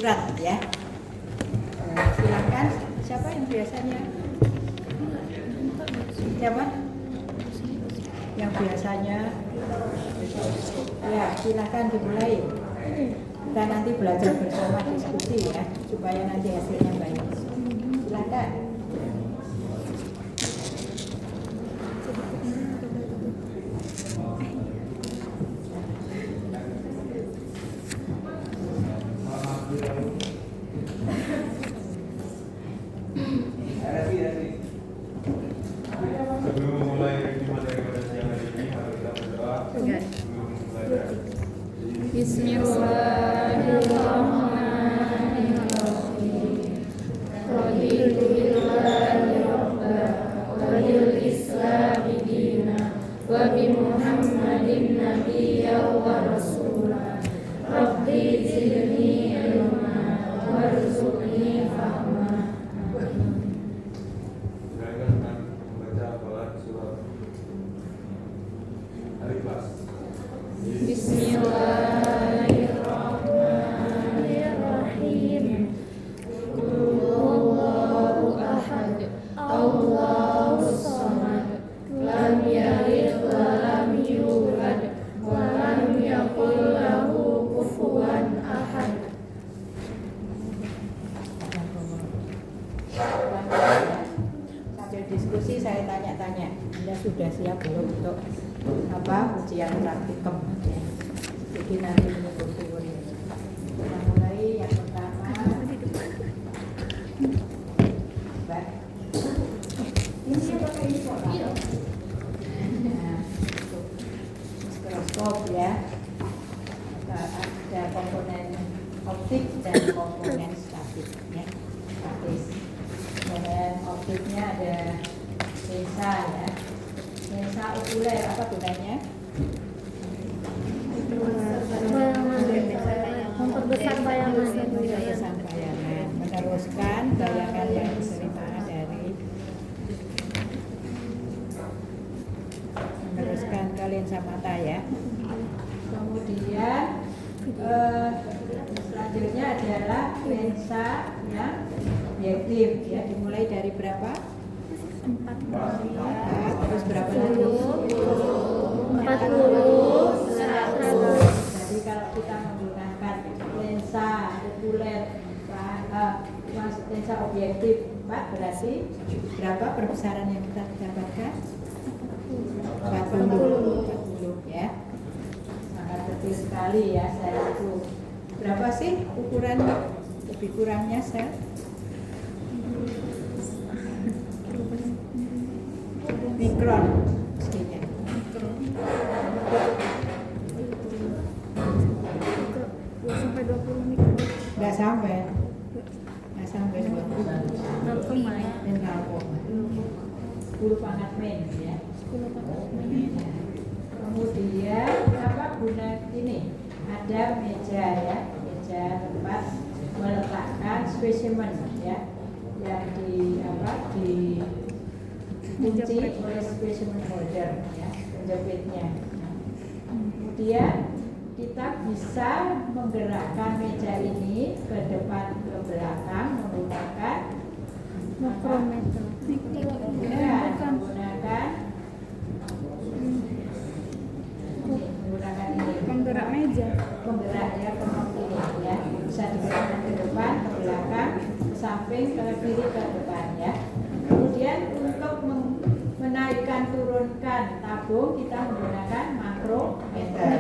Berat ya. Silakan siapa yang biasanya? Siapa? Yang biasanya? Ya, silakan dimulai. Kita nanti belajar bersama diskusi ya, supaya nanti hasilnya baik. Silakan. Sebelum memulai materi pada siang hari ini, harus kita berdoa sebelum belajar. Bismillahirrahmanirrahim. Raditu billahi rabba wa bil islami dina wa bi Muhammadin nabiyya wa rasula. Rabbi zidni ilma warzuqni fahma. Silakan dengan membaca hafalan surat Al-Ikhlas. Bismillahirrahmanirrahim. Qul huwallahu ahad, Allahus samad, lam yalid wa lam yulad wa lam yakul lahu kufuwan ahad. Sambil diskusi saya tanya-tanya, Anda sudah siap belum untuk ujian praktikum? Ya. Jadi nanti menurut kita mulai yang pertama. Mbak, ini siapa ini kok? Nah, mikroskop ya. Ada komponen optik dan komponen statik ya. Statis. Kemudian optiknya ada lensa ya. Lensa okuler apa gunanya? Memperbesar bayangan. Memperbesar bayangan, meneruskan bayangan yang diterima dari meneruskan ke lensa mata ya. Kemudian selanjutnya adalah lensa yang objektif ya, dimulai dari berapa? 4, terus berapa lagi? 40, 100. Jadi kalau kita menggunakan lensa okuler, lensa objektif 4, berarti berapa perbesaran yang kita dapatkan? 40 ya. Sangat kecil sekali ya sel itu. Berapa sih ukuran lebih kurangnya sel? Mikron mestinya. Sampai 20 mikron. Nggak sampai 20. 10 pangkat min ya. Kemudian apa guna ini? Ada meja ya, meja tempat meletakkan spesimen ya, yang dikunci oleh spesimen holder ya, penjepitnya. Kemudian kita bisa menggerakkan meja ini ke depan ke belakang menggunakan Makrometer. menggunakan ini Penggerak meja. penggerak ya, penggerak ini ya, bisa digerakkan ke depan, ke belakang, ke samping, ke kiri, ke depan ya. Kemudian untuk menaikkan turunkan tabung kita menggunakan makrometer.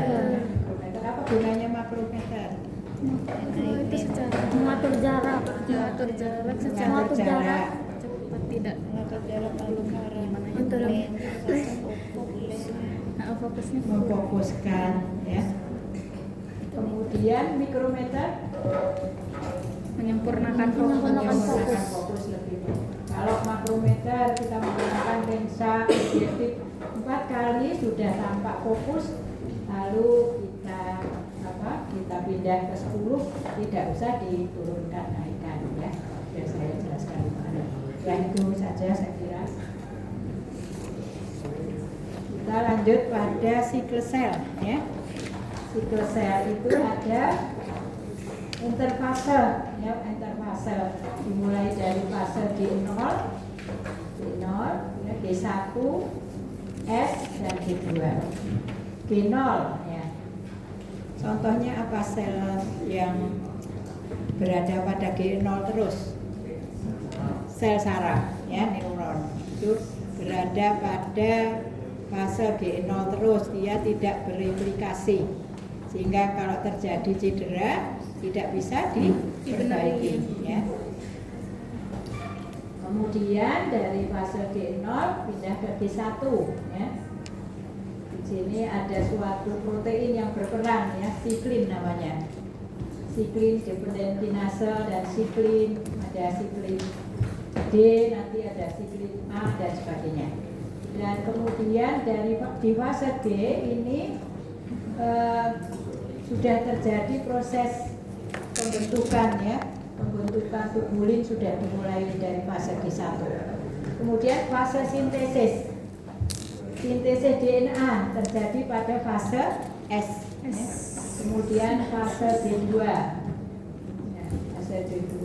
Makrometer apa gunanya makrometer? Itu secara mengatur jarak secara Mengatur jarak. cepat tidak mengatur jarak lalu arah fokusnya Memfokuskan ya. Kemudian mikrometer menyempurnakan fokus lebih. Kalau makrometer kita menggunakan lensa objektif 4 kali sudah tampak fokus, lalu kita pindah ke 10, tidak usah diturunkan naikkan ya. Sudah saya jelaskan kemarin. Ya itu saja saya kira. Kita lanjut pada siklus sel ya. Siklus sel itu ada interfase, ya, interfase dimulai dari fase G0, ya, G1, S dan G2. G0, ya. Contohnya apa sel yang berada pada G0 terus? Sel saraf, ya, neuron. Itu berada pada fase G0 terus, dia tidak bereplikasi, sehingga kalau terjadi cedera tidak bisa diperbaiki, ya. Kemudian dari fase G0 pindah ke G1, ya. Di sini ada suatu protein yang berperan, ya, siklin namanya. Siklin dependent kinase dan siklin, ada siklin D, nanti ada siklin A dan sebagainya. Dan kemudian di fase D ini sudah terjadi proses pembentukan, ya, pembentukan tubulin sudah dimulai dari fase G1. Kemudian fase sintesis DNA terjadi pada fase S. Ya. Kemudian fase D2, ya, fase D2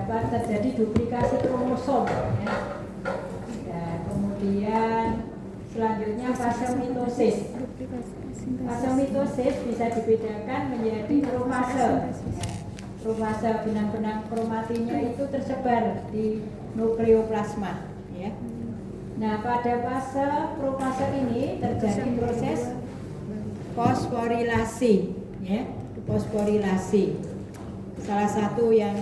terjadi duplikasi kromosom, ya. Dan kemudian selanjutnya fase mitosis. Fase mitosis bisa dibedakan menjadi profase. Profase benang-benang kromatinya itu tersebar di nukleoplasma, ya. Nah, pada fase profase ini terjadi proses fosforilasi, ya, fosforilasi. Salah satu yang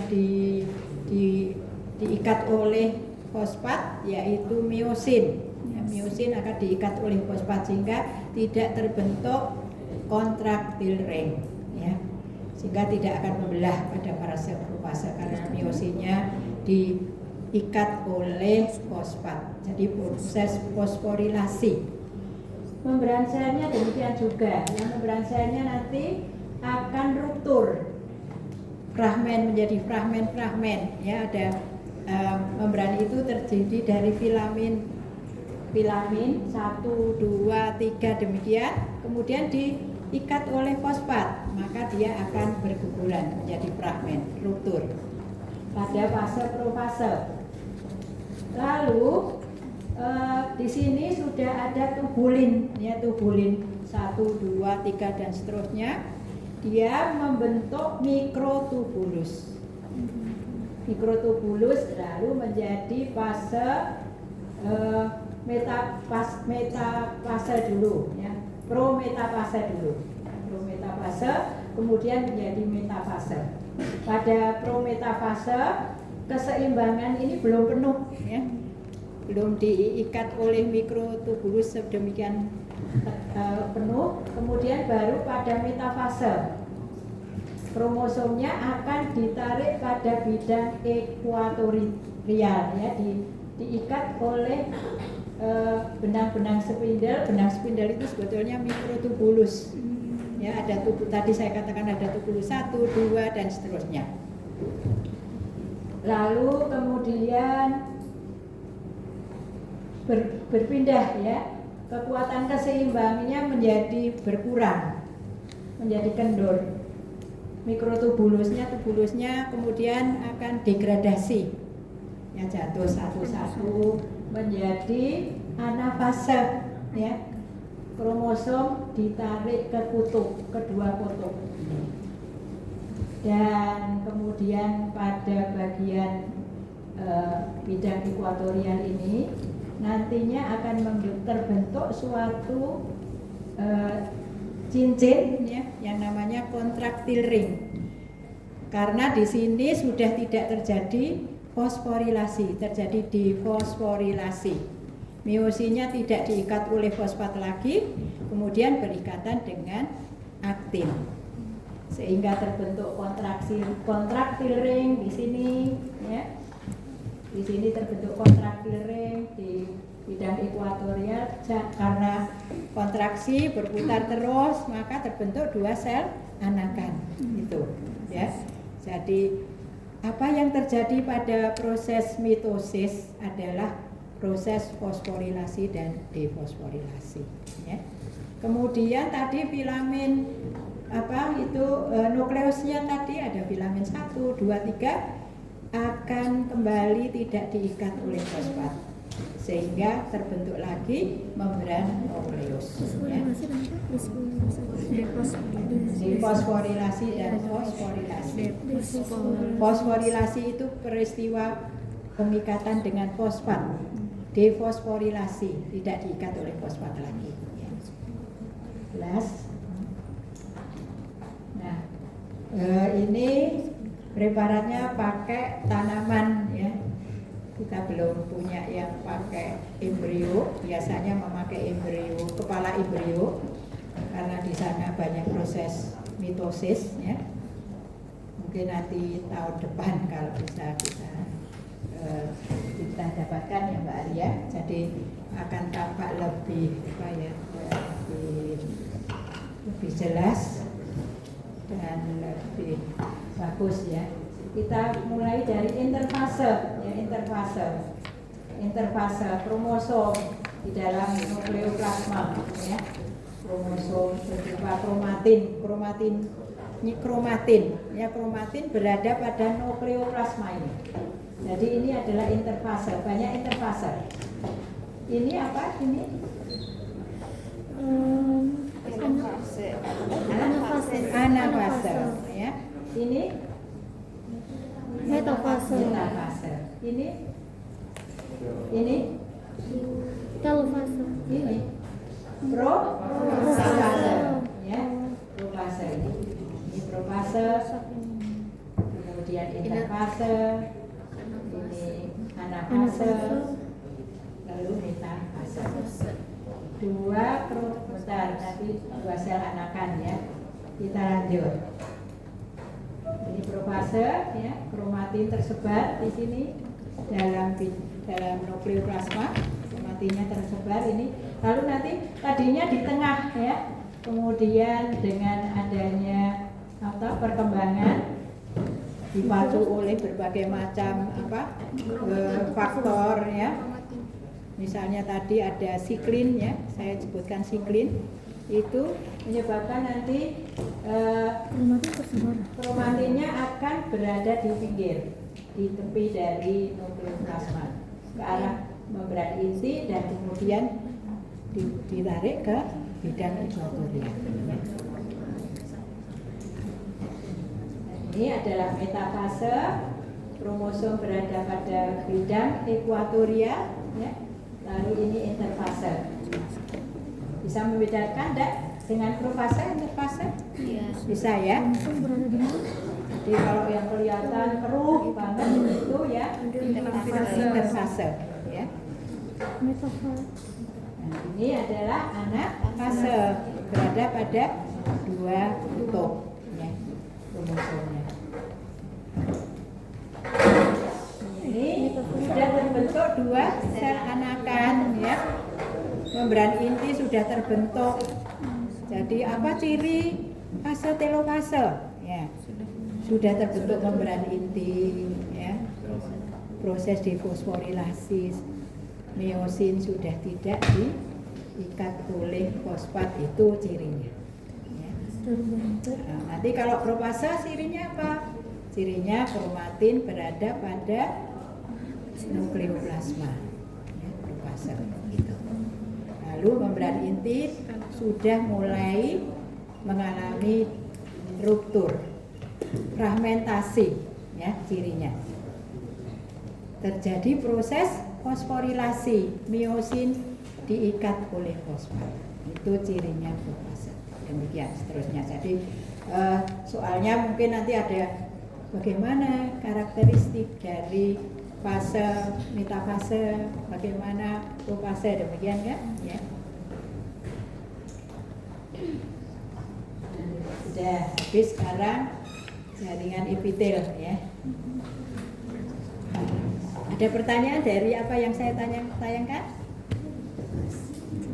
diikat oleh fosfat yaitu miosin. Ya, miosin akan diikat oleh fosfat sehingga tidak terbentuk kontraktil ring, ya, sehingga tidak akan membelah pada para sel profase karena miosinnya diikat oleh fosfat. Jadi proses fosforilasi. Membran selnya demikian juga. Yang membran selnya nanti akan ruptur, fragmen menjadi fragmen-fragmen, ya. Ada membran itu terdiri dari filamin 1, 2, 3 demikian, kemudian diikat oleh fosfat, maka dia akan berguguran menjadi fragmen, ruptur pada fase profase. Lalu di sini sudah ada tubulin, ya, tubulin 1, 2, 3 dan seterusnya. Dia membentuk mikrotubulus. Mikrotubulus lalu menjadi fase metafase dulu, ya, prometafase dulu. Prometafase kemudian menjadi metafase. Pada prometafase keseimbangan ini belum penuh, ya. Belum diikat oleh mikrotubulus sedemikian penuh. Kemudian baru pada metafase kromosomnya akan ditarik pada bidang ekuatorial, ya, diikat oleh benang-benang spindel. Benang spindel itu sebetulnya mikrotubulus, ya. Ada tadi saya katakan ada tubulus 1, 2 dan seterusnya. Lalu kemudian berpindah, ya, kekuatan keseimbangannya menjadi berkurang, menjadi kendur. Tubulusnya kemudian akan degradasi, ya, jatuh satu-satu menjadi anafase, ya. Kromosom ditarik ke kutub, kedua kutub. Dan kemudian pada bagian bidang ekuatorial ini nantinya akan terbentuk suatu cincin, ya, yang namanya kontraktil ring. Karena di sini sudah tidak terjadi fosforilasi, terjadi defosforilasi. Miosinnya tidak diikat oleh fosfat lagi, kemudian berikatan dengan aktin, sehingga terbentuk kontraktil ring di sini, ya. Di sini terbentuk kontraktil ring di bidang ekuatorial. Karena kontraksi berputar terus, maka terbentuk 2 sel anakan, itu, ya. Jadi apa yang terjadi pada proses mitosis adalah proses fosforilasi dan defosforilasi, ya. Kemudian tadi filamin nukleusnya tadi ada filamen 1, 2, 3 akan kembali tidak diikat oleh fosfat sehingga terbentuk lagi membran nukleus ya. Defosforilasi dan fosforilasi. Fosforilasi itu peristiwa pengikatan dengan fosfat. Defosforilasi tidak diikat oleh fosfat lagi ya. Jelas? Nah, ini preparatnya pakai tanaman ya. Kita belum punya yang pakai embrio, biasanya memakai embrio, kepala embrio karena di sana banyak proses mitosis ya. Mungkin nanti tahun depan kalau bisa kita dapatkan ya Mbak Arya, jadi akan tampak lebih lebih jelas dan lebih bagus ya. Kita mulai dari interfase ya, interfase kromosom di dalam nukleoplasma ya. Kromosom berupa kromatin berada pada nukleoplasma ini. Jadi ini adalah interfase, banyak interfase. Ini apa ini? Anafase ya. Ini metafase. Ini telofase. Ini profase ya. Profase ini profase. Kemudian interfase. Ini anafase. Lalu metafase. Nanti dua sel anakan ya. Kita lanjut. Ini profase ya, kromatin tersebar di sini dalam nukleoplasma, kromatinnya tersebar ini. Lalu nanti tadinya di tengah ya. Kemudian dengan adanya perkembangan dipacu oleh berbagai macam faktor ya. Misalnya tadi ada siklin ya, saya sebutkan siklin itu menyebabkan nanti kromatinnya akan berada di pinggir, di tepi dari nukleoplasma ke arah membran inti dan kemudian ditarik ke bidang ekuatoria. Ini adalah metafase, kromosom berada pada bidang ekuatoria ya. Lalu ini interfase. Bisa membedakan enggak dengan profase, interfase? Iya. Bisa ya? Jadi kalau yang kelihatan keruh banget itu ya interfase ya. Nah, ini adalah anafase, berada pada dua kutub ya, kromosomnya. Ini sudah terbentuk dua sel anakan ya. Membran inti sudah terbentuk. Jadi apa ciri fase telofase? Ya, sudah terbentuk membran inti ya. Proses defosforilasi miosin sudah tidak diikat oleh fosfat, itu cirinya ya. Nah, nanti kalau profase cirinya apa? Cirinya kromatin berada pada nukleoplasma ya, profase gitu. Lalu membran inti sudah mulai mengalami ruptur, fragmentasi ya, cirinya. Terjadi proses fosforilasi, miosin diikat oleh fosfat. Itu cirinya profase. Demikian seterusnya. Jadi soalnya mungkin nanti ada bagaimana karakteristik dari fase, metafase, bagaimana profase, demikian kan? Ya. Sudah habis sekarang jaringan epitel ya. Ada pertanyaan dari apa yang saya tayangkan?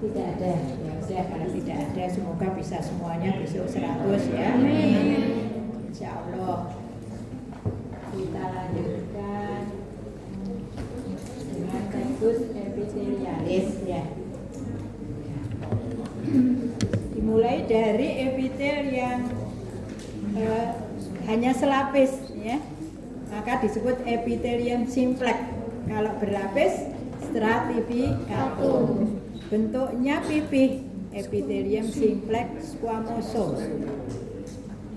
Tidak ada. Ya sudah, kalau tidak ada semoga bisa semuanya besok 100 ya. Amin. Insya Allah. Kita lanjutkan dengan tekstus epitelialis ya. Dimulai dari epitel yang hanya selapis ya, maka disebut epitelium simplex. Kalau berlapis stratificatum. Bentuknya pipih, epitelium simplex squamosum.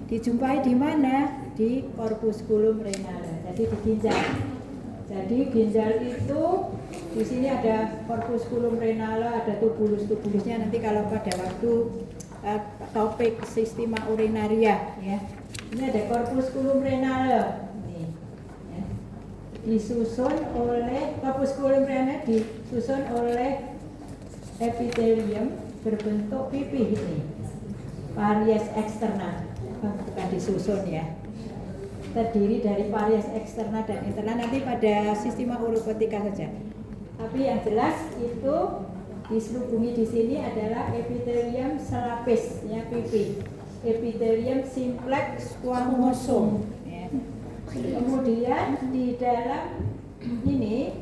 Dijumpai di mana? Di corpusculum renale. Jadi di ginjal. Jadi ginjal itu di sini ada corpusculum renale, ada tubulus-tubulusnya. Nanti kalau pada waktu topik sistema urinaria ya. Ini ada corpusculum renale. Nih, ya. Disusun oleh corpusculum renale disusun oleh epitelium berbentuk pipih ini. Paries eksterna. Bukan disusun ya. Terdiri dari paries eksterna dan interna, nanti pada sistema urobotika saja. Tapi yang jelas itu diselubungi di sini adalah epitelium selapis ya, pipih. Epitelium simplex squamosum ya. Kemudian di dalam ini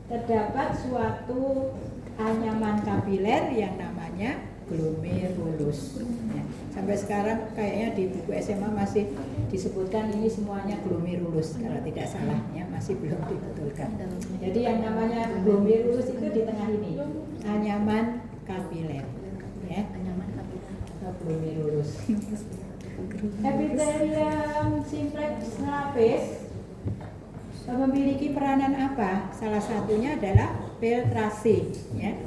terdapat suatu anyaman kapiler yang namanya glomerulus ya. Sampai sekarang kayaknya di buku SMA masih disebutkan ini semuanya glomerulus kalau tidak salah ya, masih belum dibetulkan. Jadi yang namanya glomerulus itu di tengah ini, anyaman kapiler ya. Glomerulus. Epitelium simplex lapis memiliki peranan apa? Salah satunya adalah filtrasi ya.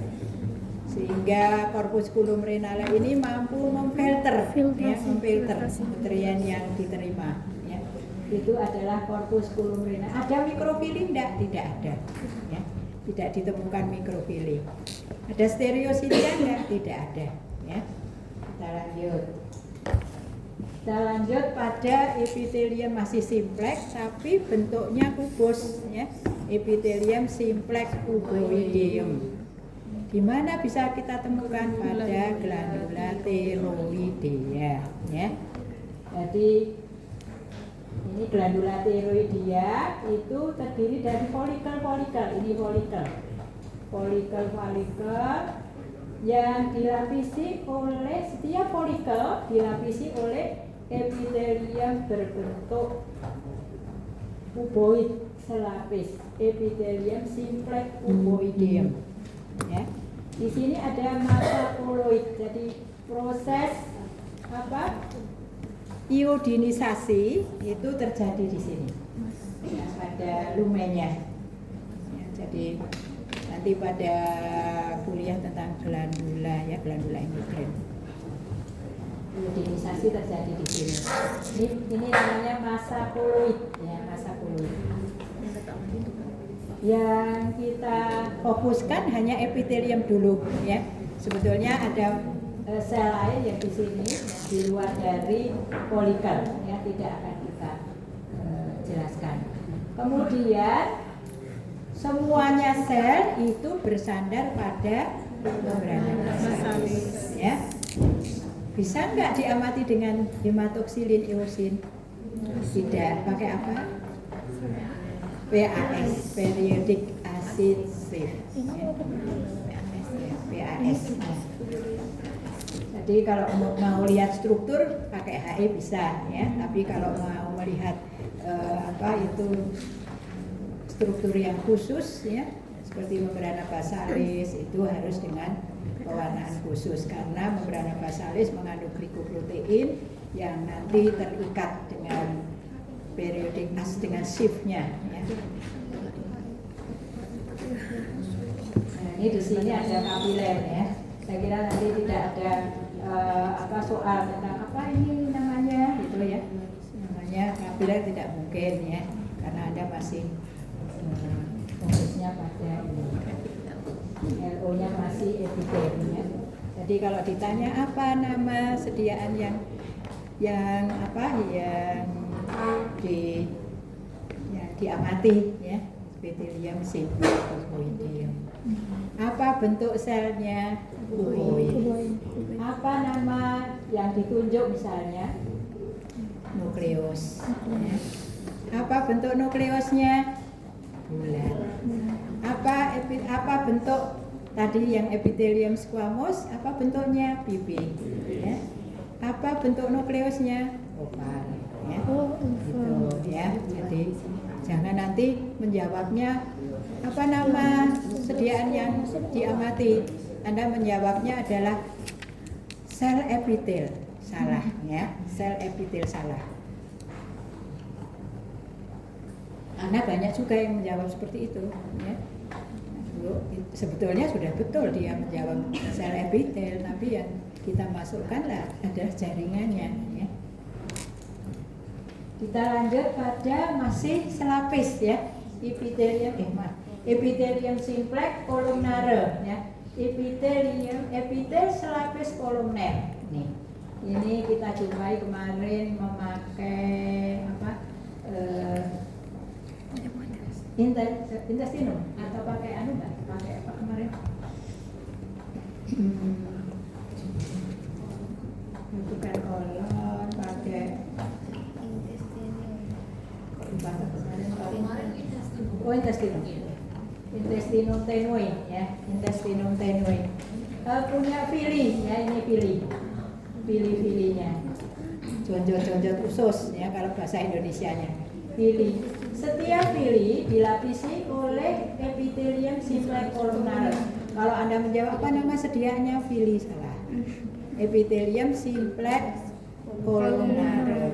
Sehingga corpusculum renale ini mampu memfilter ya, memfilter nutrien yang diterima ya. Itu adalah corpusculum renale. Ada mikrofili enggak? Tidak ada ya. Tidak ditemukan mikrofili. Ada stereosilia enggak? Tidak ada ya. Kita lanjut. Kita lanjut pada epitelium masih simplex tapi bentuknya kubus ya. Epitelium simplex cuboideum. Di mana bisa kita temukan? Pada glandula thyroidea ya. Jadi ini glandula thyroidea itu terdiri dari folikel-folikel. Ini folikel yang dilapisi oleh, setiap folikel dilapisi oleh epitelium berbentuk kuboid selapis, epitelium simplex cuboideum ya. Di sini ada massa koloid. Jadi proses iodinisasi itu terjadi di sini ya, pada lumennya ya. Jadi nanti pada kuliah tentang glandula ya, glandula endokrin, iodinisasi terjadi di sini. Ini namanya massa koloid ya, massa koloid. Yang kita fokuskan hanya epitelium dulu ya. Sebetulnya ada sel lain yang di sini di luar dari folikel ya, tidak akan kita jelaskan. Kemudian semuanya sel itu bersandar pada membrana basalis ya. Bisa nggak diamati dengan hematoksilin eosin? Tidak. Pakai apa? PAS, periodic acid shift ya. PAS. Jadi kalau mau lihat struktur pakai HE bisa ya, tapi kalau mau melihat itu struktur yang khusus ya, seperti membrana basalis itu harus dengan pewarnaan khusus karena membrana basalis mengandung glikoprotein yang nanti terikat dengan periodik dengan shiftnya ya. Nah, ini di sini ada kapiler ya. Saya kira nanti tidak ada soal tentang apa ini namanya gitu ya. Namanya kapiler tidak mungkin ya, karena Anda masih fokusnya pada ini. LO-nya masih epitelnya. Jadi kalau ditanya apa nama sediaan yang diamati ya, epitelium simplex cuboideum. Apa bentuk selnya? Cuboid. Apa nama yang ditunjuk misalnya? Nukleus ya. Apa bentuk nukleusnya? Bulat. Apa bentuk tadi yang epitelium squamous? Apa bentuknya? Pipih ya. Apa bentuk nukleusnya? Oval ya. Oh, Gitu info. ya. Jadi jangan nanti menjawabnya apa nama sediaan yang diamati. Anda menjawabnya adalah sel epitel, salah ya. Sel epitel salah. Anda banyak juga yang menjawab seperti itu ya. Sebetulnya sudah betul dia menjawab sel epitel, tapi yang kita masukkanlah adalah jaringannya ya. Kita lanjut pada masih selapis ya. Epithelium simplex columnare ya. Epitel selapis kolumner. Nih. Ini kita jumpai kemarin memakai apa? Intestinum atau pakai anu enggak? Pakai apa kemarin? Bukan kolon, pakai oh intestinum. Intestinum tenui ya, intestinum tenui. Punya fili ya, ini fili-filinya. Jonjot-jonjot usus ya kalau bahasa Indonesianya. Fili. Setiap fili dilapisi oleh epithelium simplex columnare. Kalau Anda menjawab apa nama sediaannya fili salah. Epithelium simplex columnare.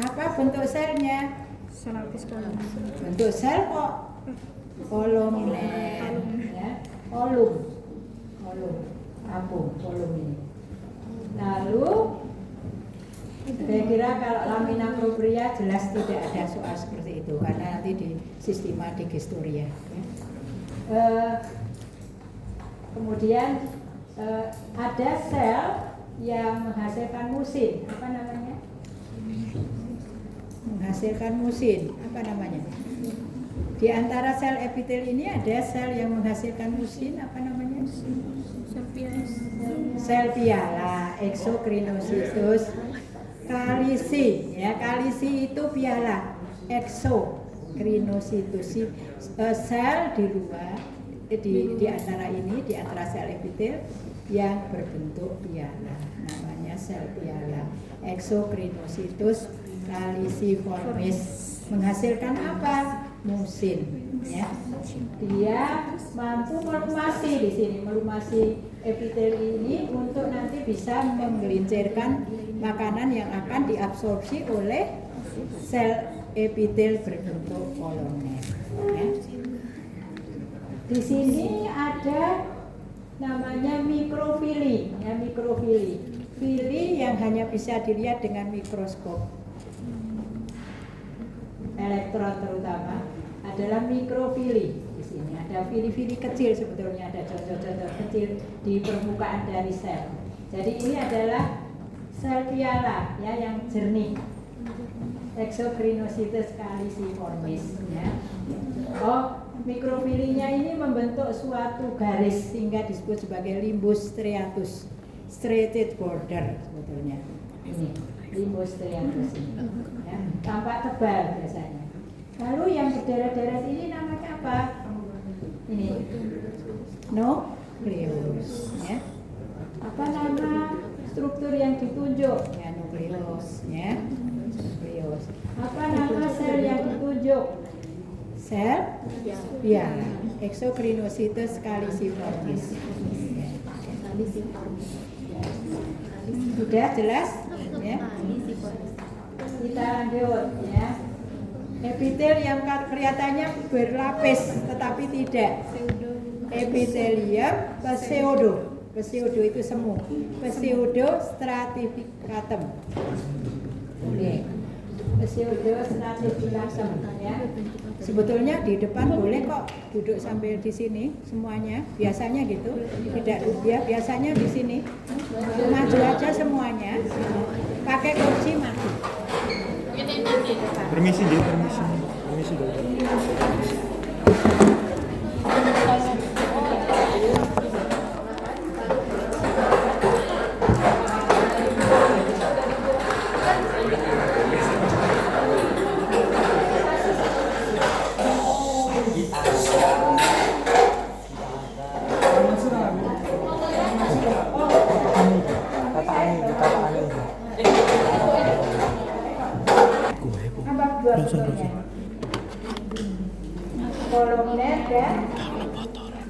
Apa bentuk selnya? Selapis kolom. Bentuk sel kok kolumner ya. Kolum ini. Lalu saya kira kalau lamina propria jelas tidak ada soal seperti itu karena nanti di sistema digestoria ya. Kemudian ada sel yang menghasilkan musin, apa namanya? Menghasilkan musin, apa namanya? Di antara sel epitel ini ada sel yang menghasilkan musin, apa namanya? Sel piala, exocrinocytus kalisi, ya kalisi itu piala, exocrinocytus sel di luar di antara ini, di antara sel epitel yang berbentuk piala, namanya sel piala, exocrinocytus caliciformis, menghasilkan apa? Musin, ya. Dia mampu melumasi di sini, melumasi epitel ini untuk nanti bisa menggelincirkan makanan yang akan diabsorpsi oleh sel epitel berbentuk kolomner. Ya. Di sini ada namanya mikrofili, ya mikrofili, fili yang hanya bisa dilihat dengan mikroskop elektron terutama adalah mikrofili. Di sini ada fili-fili kecil, sebetulnya ada contoh-contoh kecil di permukaan dari sel. Jadi ini adalah sel piala ya yang jernih, exocrinocytus caliciformis ya. Oh, mikrofilinya ini membentuk suatu garis sehingga disebut sebagai limbus striatus, striated border sebetulnya. Ini limbus striatus ini ya, tampak tebal biasanya. Lalu yang berderet-deret ini namanya apa? Ini nukleus ya. Apa nama struktur yang ditunjuk? Ya nukleus ya. Nukleus. Apa nama sel yang ditunjuk? Sel piala, exocrinocytus caliciformis. Sudah jelas ya? Kita lanjut ya. Epitel yang kelihatannya berlapis tetapi tidak. Epithelium pseudo itu semu. Pseudo stratificatum. Boleh. Pseudo stratificatum ya. Sebetulnya di depan boleh kok duduk sambil di sini semuanya. Biasanya gitu. Tidak ya, biasanya di sini. Maju aja semuanya. Pakai kursi maju. Permisi dulu. contohnya. Kolomner dan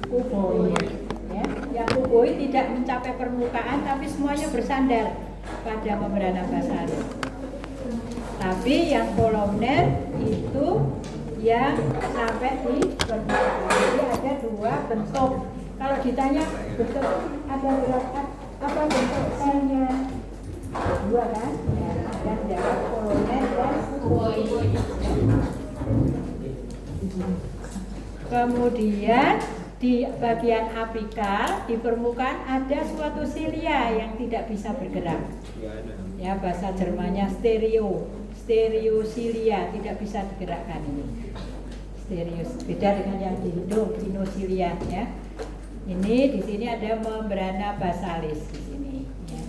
kuboid. Ya, yang kuboid tidak mencapai permukaan, tapi semuanya bersandar pada membrana basalis. Tapi yang kolomner itu yang sampai di permukaan. Jadi ada dua bentuk. Kalau ditanya bentuk ada berapa? Apa bentuk selnya? Dua kan? Ya, dan jawab kolomner dan kuboid. Kemudian di bagian apikal di permukaan ada suatu silia yang tidak bisa bergerak. Ya, bahasa Jermannya stereosilia, tidak bisa digerakkan ini. Beda dengan yang di hidung, pinosilia ya. Ini di sini ada membrana basalis di sini ya.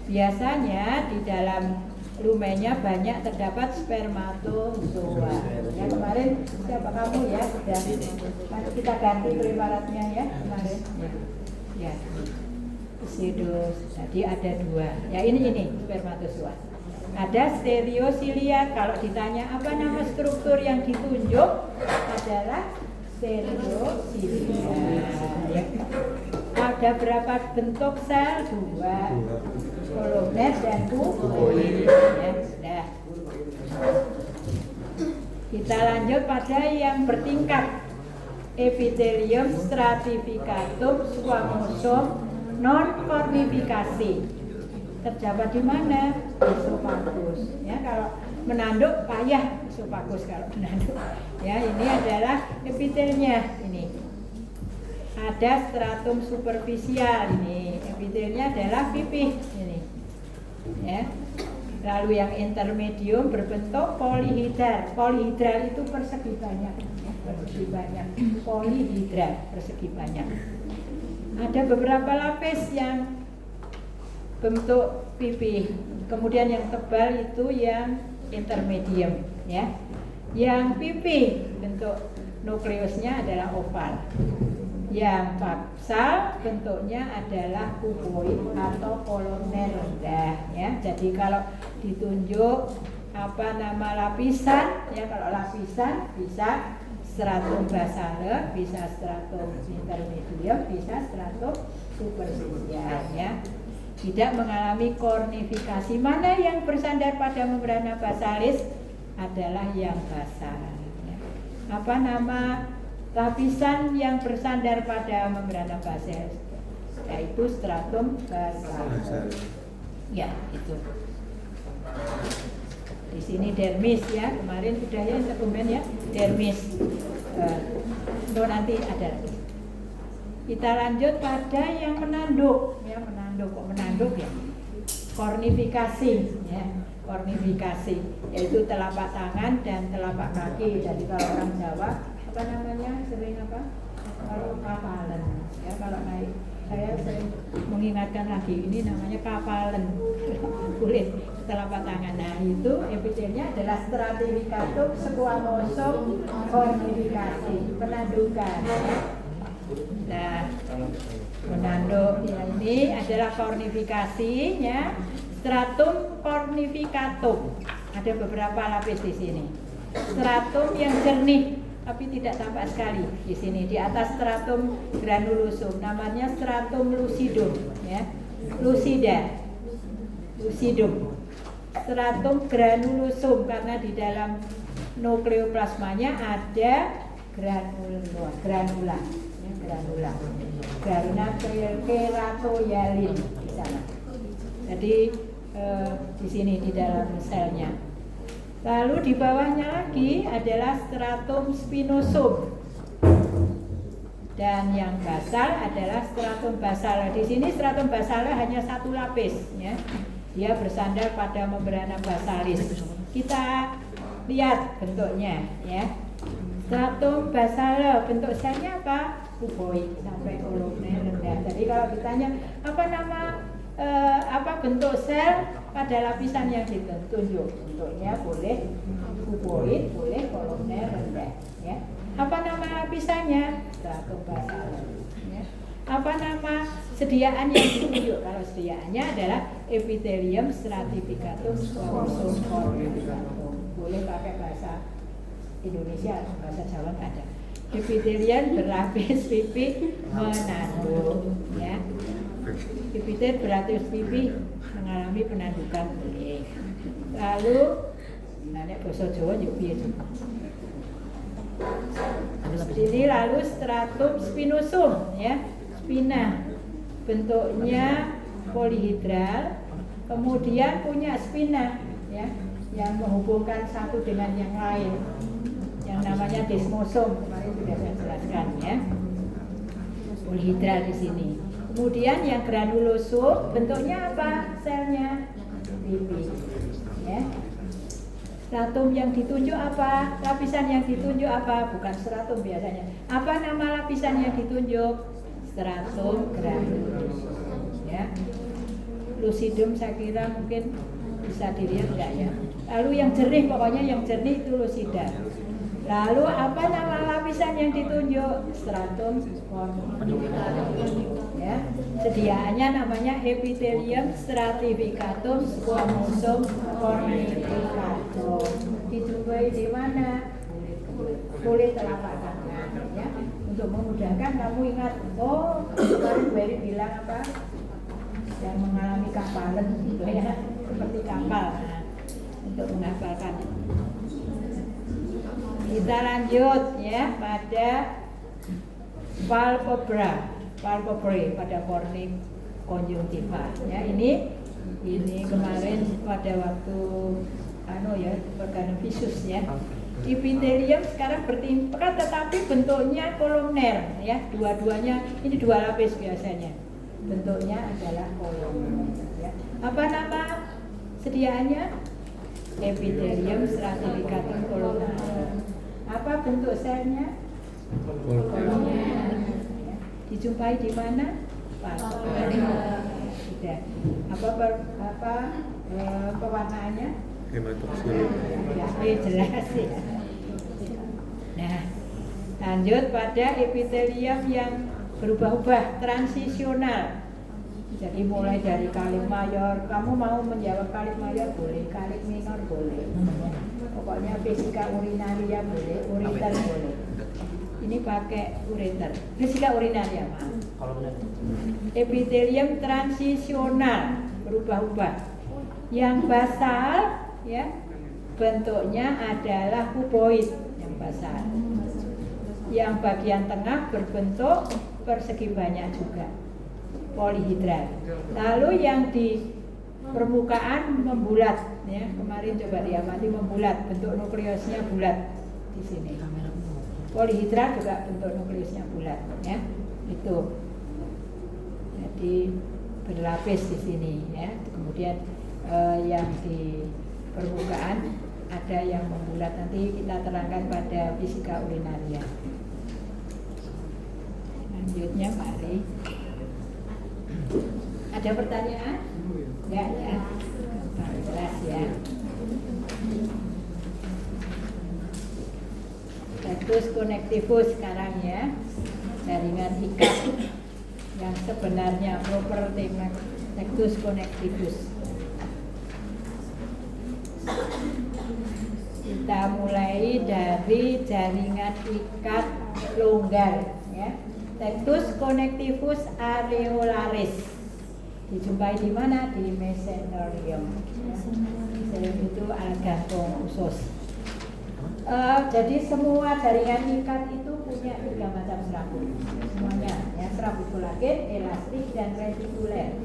Biasanya di dalam lumennya banyak terdapat spermatozoa. Ya, kemarin siapa kamu ya sudah kita ganti preparatnya ya kemarin. Ya. Pseudus. Jadi ada dua. Ya ini spermatozoa. Ada stereosilia. Kalau ditanya apa nama struktur yang ditunjuk adalah stereosilia. Ya. Ada berapa bentuk sel? Dua. Kolomner dan kuboid. Ya, sudah. Kita lanjut pada yang bertingkat. Epithelium stratificatum squamosum non kornifikasi. Terdapat di mana? Esofagus. Ya, kalau menanduk payah esofagus kalau menanduk. Ya, ini adalah epitelnya ini. Ada stratum superficial ini. Epitelnya adalah pipih ini. Ya. Lalu yang intermedium berbentuk polihidral. Polihidral itu persegi banyak, ya, persegi banyak. Polihidral persegi banyak. Ada beberapa lapis yang bentuk pipih. Kemudian yang tebal itu yang intermedium, ya. Yang pipih bentuk nukleusnya adalah oval. Yang baksal bentuknya adalah kuboid atau kolomner rendah ya. Jadi kalau ditunjuk apa nama lapisan ya, kalau lapisan bisa stratum basale, bisa stratum intermedium, bisa stratum superficial ya. Tidak mengalami kornifikasi. Mana yang bersandar pada membrana basalis adalah yang basal ya. Apa nama lapisan yang bersandar pada membrana basalis, yaitu stratum basal. Ya, itu. Di sini dermis ya, kemarin sudah ya integumen ya, dermis. Nanti ada. Kita lanjut pada yang menanduk, ya menanduk kok menanduk ya. Kornifikasi ya, kornifikasi yaitu telapak tangan dan telapak kaki. Jadi kalau orang Jawa apa namanya sering apa kalau kapalan ya, kalau naik saya sering mengingatkan lagi ini namanya kapalan kulit telapak tangan. Nah itu epitelnya adalah stratificatum squamosum kornifikasi, penandukan. Nah menanduk ya, ini adalah kornifikasinya stratum kornificatum. Ada beberapa lapis di sini. Stratum yang jernih tapi tidak tampak sekali di sini di atas stratum granulusum, namanya stratum lucidum ya, lucidum, stratum granulusum karena di dalam nukleoplasmanya ada granula ya, granula keratoyalin di sana. Jadi di sini di dalam selnya. Lalu di bawahnya lagi adalah stratum spinosum. Dan yang basal adalah stratum basal. Di sini stratum basal hanya satu lapis ya. Dia bersandar pada membrana basalis. Kita lihat bentuknya ya. Stratum basal bentuk selnya apa? Kuboid sampai kolomner rendah. Jadi kalau ditanya apa nama apa bentuk sel pada lapisan yang ditunjuk, bentuknya boleh kuboid, boleh kolomner rendah ya. Apa nama lapisannya? Stratum basal ya. Apa nama sediaan yang ditunjuk? Kalau sediaannya adalah epithelium stratificatum squamosum kornificatum. boleh pakai bahasa Indonesia atau bahasa Jawa nggak ada. Epitelium berlapis pipi menanduk, ya. Epitel berlapis pipi mengalami penandukan boleh. Lalu, nah nek basa Jawa yo piye to? Ini lalu stratum spinosum, ya, spina, bentuknya polihedral, kemudian punya spina, ya, yang menghubungkan satu dengan yang lain, yang namanya desmosom, kemarin sudah saya jelaskan, ya, polihedral di sini. Kemudian yang granulosum, bentuknya apa? Selnya pipi, ya. Stratum yang ditunjuk apa? Lapisan yang ditunjuk apa? Bukan stratum biasanya. Apa nama lapisan yang ditunjuk? Stratum granulosum. Ya. Lucidum saya kira mungkin bisa dilihat enggak ya? Lalu yang jernih, pokoknya yang jernih itu lucida. Lalu apa nama lapisan yang ditunjuk? Stratum cornicatum. Ya. Sediaannya namanya epithelium stratificatum squamosum cornicatum. Dijumpai di mana? Kulit telapak tangan, ya. Untuk memudahkan kamu ingat, oh kemarin Beri bilang apa? Yang mengalami kapalan gitu ya, seperti kapal. Nah, untuk menghafalkan. Kita lanjut ya pada palpebrae pada kornik konjungtiva. Ya, ini kemarin pada waktu organum visus ya. Epithelium sekarang bertingkat tetapi bentuknya kolomner ya. Dua-duanya ini dua lapis biasanya. Bentuknya adalah kolomner ya. Apa nama sediaannya? Epithelium stratificatum columnar. Apa bentuk selnya? Kolomner. Ya. Dijumpai di mana? Sudah. Apa pewarnaannya? Hematoksin. Ya, jelas ya. Nah, lanjut pada epithelium yang berubah-ubah, transisional. Jadi mulai dari kalik mayor, kamu mau menjawab kalik mayor boleh, kalik minor boleh. Pokoknya vesika urinaria boleh, ureter boleh. Ini pakai ureter, vesika urinaria maaf. Epithelium transisional, berubah-ubah. Yang basal, ya, bentuknya adalah kuboid yang basal. Yang bagian tengah berbentuk persegi banyak juga, polihedral. Lalu yang di permukaan membulat, ya, kemarin coba diamati membulat, bentuk nukleusnya bulat di sini. Polihedral juga bentuk nukleusnya bulat, ya, itu. Jadi berlapis di sini, ya. Kemudian yang di permukaan ada yang membulat, nanti kita terangkan pada fisika urinaria. Lanjutnya mari. Ada pertanyaan? Enggak ya? Jelas ya. Rectus connectivus sekarang ya. Jaringan ikat yang sebenarnya proper rectus connectivus. Kita mulai dari jaringan ikat longgar ya. Rectus connectivus areolaris. Dijumpai di mana? Di mesenterium. Mesenterium itu alat gantung usus. Jadi semua jaringan ikat itu punya 3 macam serabut. Semuanya ya, serabut kolagen, elastik dan retikuler.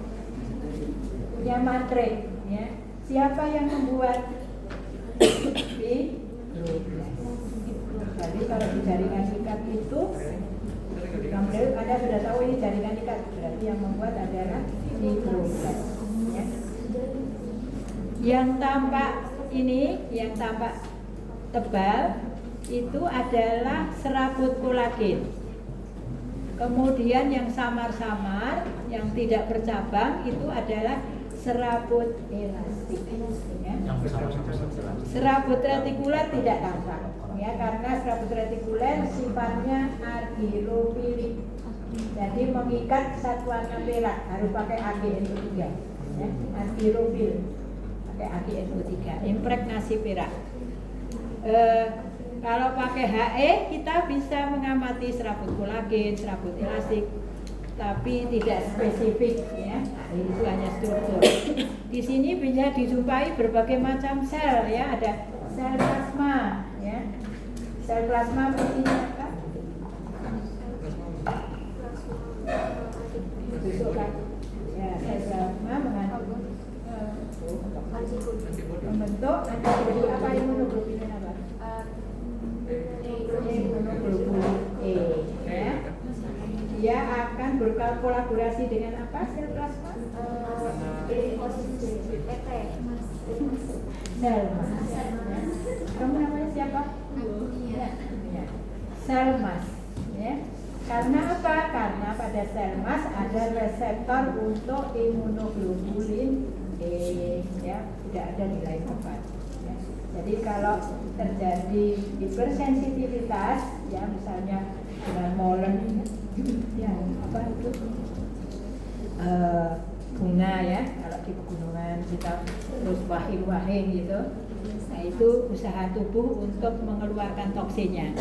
Punya matrik ya. Siapa yang membuat? Jadi kalau di jaringan ikat itu Anda sudah tahu ini jaringan ikat, berarti yang membuat adalah fibroblast ya. Yang tampak ini, yang tampak tebal itu adalah serabut kolagen. Kemudian yang samar-samar, yang tidak bercabang itu adalah serabut elastik ya. Serabut retikuler tidak tampak ya, karena serabut retikuler sifatnya argilofilik. Jadi mengikat satuan perak harus pakai AgNO3 ya, argilofil pakai AgNO3, impregnasi perak. Kalau pakai HE kita bisa mengamati serabut kolagen, serabut elastik, tapi tidak spesifik ya. Itu hanya struktur. Di sini bisa dijumpai berbagai macam sel ya, ada sel plasma ya. Sel plasma fungsinya apa? Tusukan. Ya, sel plasma mengandung membentuk antibodi apa, imunoglobulin apa? Imunoglobulin E ya. Dia akan berkolaborasi dengan apa sel plasma? Sel mas. Kamu namanya siapa? Ya. Sel mas ya. Karena apa? Karena pada sel mas ada reseptor untuk imunoglobulin E ya, tidak ada nilai 4 ya. Jadi kalau terjadi hipersensitivitas ya, misalnya dengan molen ya, apa itu bunga ya, kalau di pegunungan kita terus wahing-wahing gitu, nah itu usaha tubuh untuk mengeluarkan toksinnya.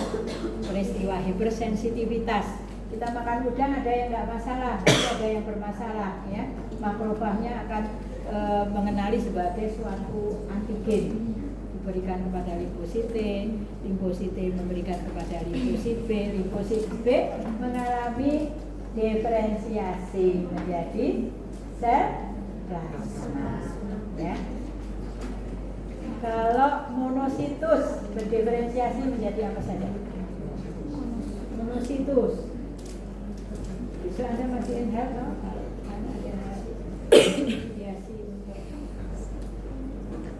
Peristiwa hipersensitivitas, kita makan udang ada yang nggak masalah, ada yang bermasalah ya, makrofagnya akan mengenali sebagai suatu antigen, diberikan kepada limfosit memberikan kepada limfosit B mengalami diferensiasi menjadi sel plasma ya. Kalau monositus berdiferensiasi menjadi apa saja? Monositus. Bisa Anda masih ingat no?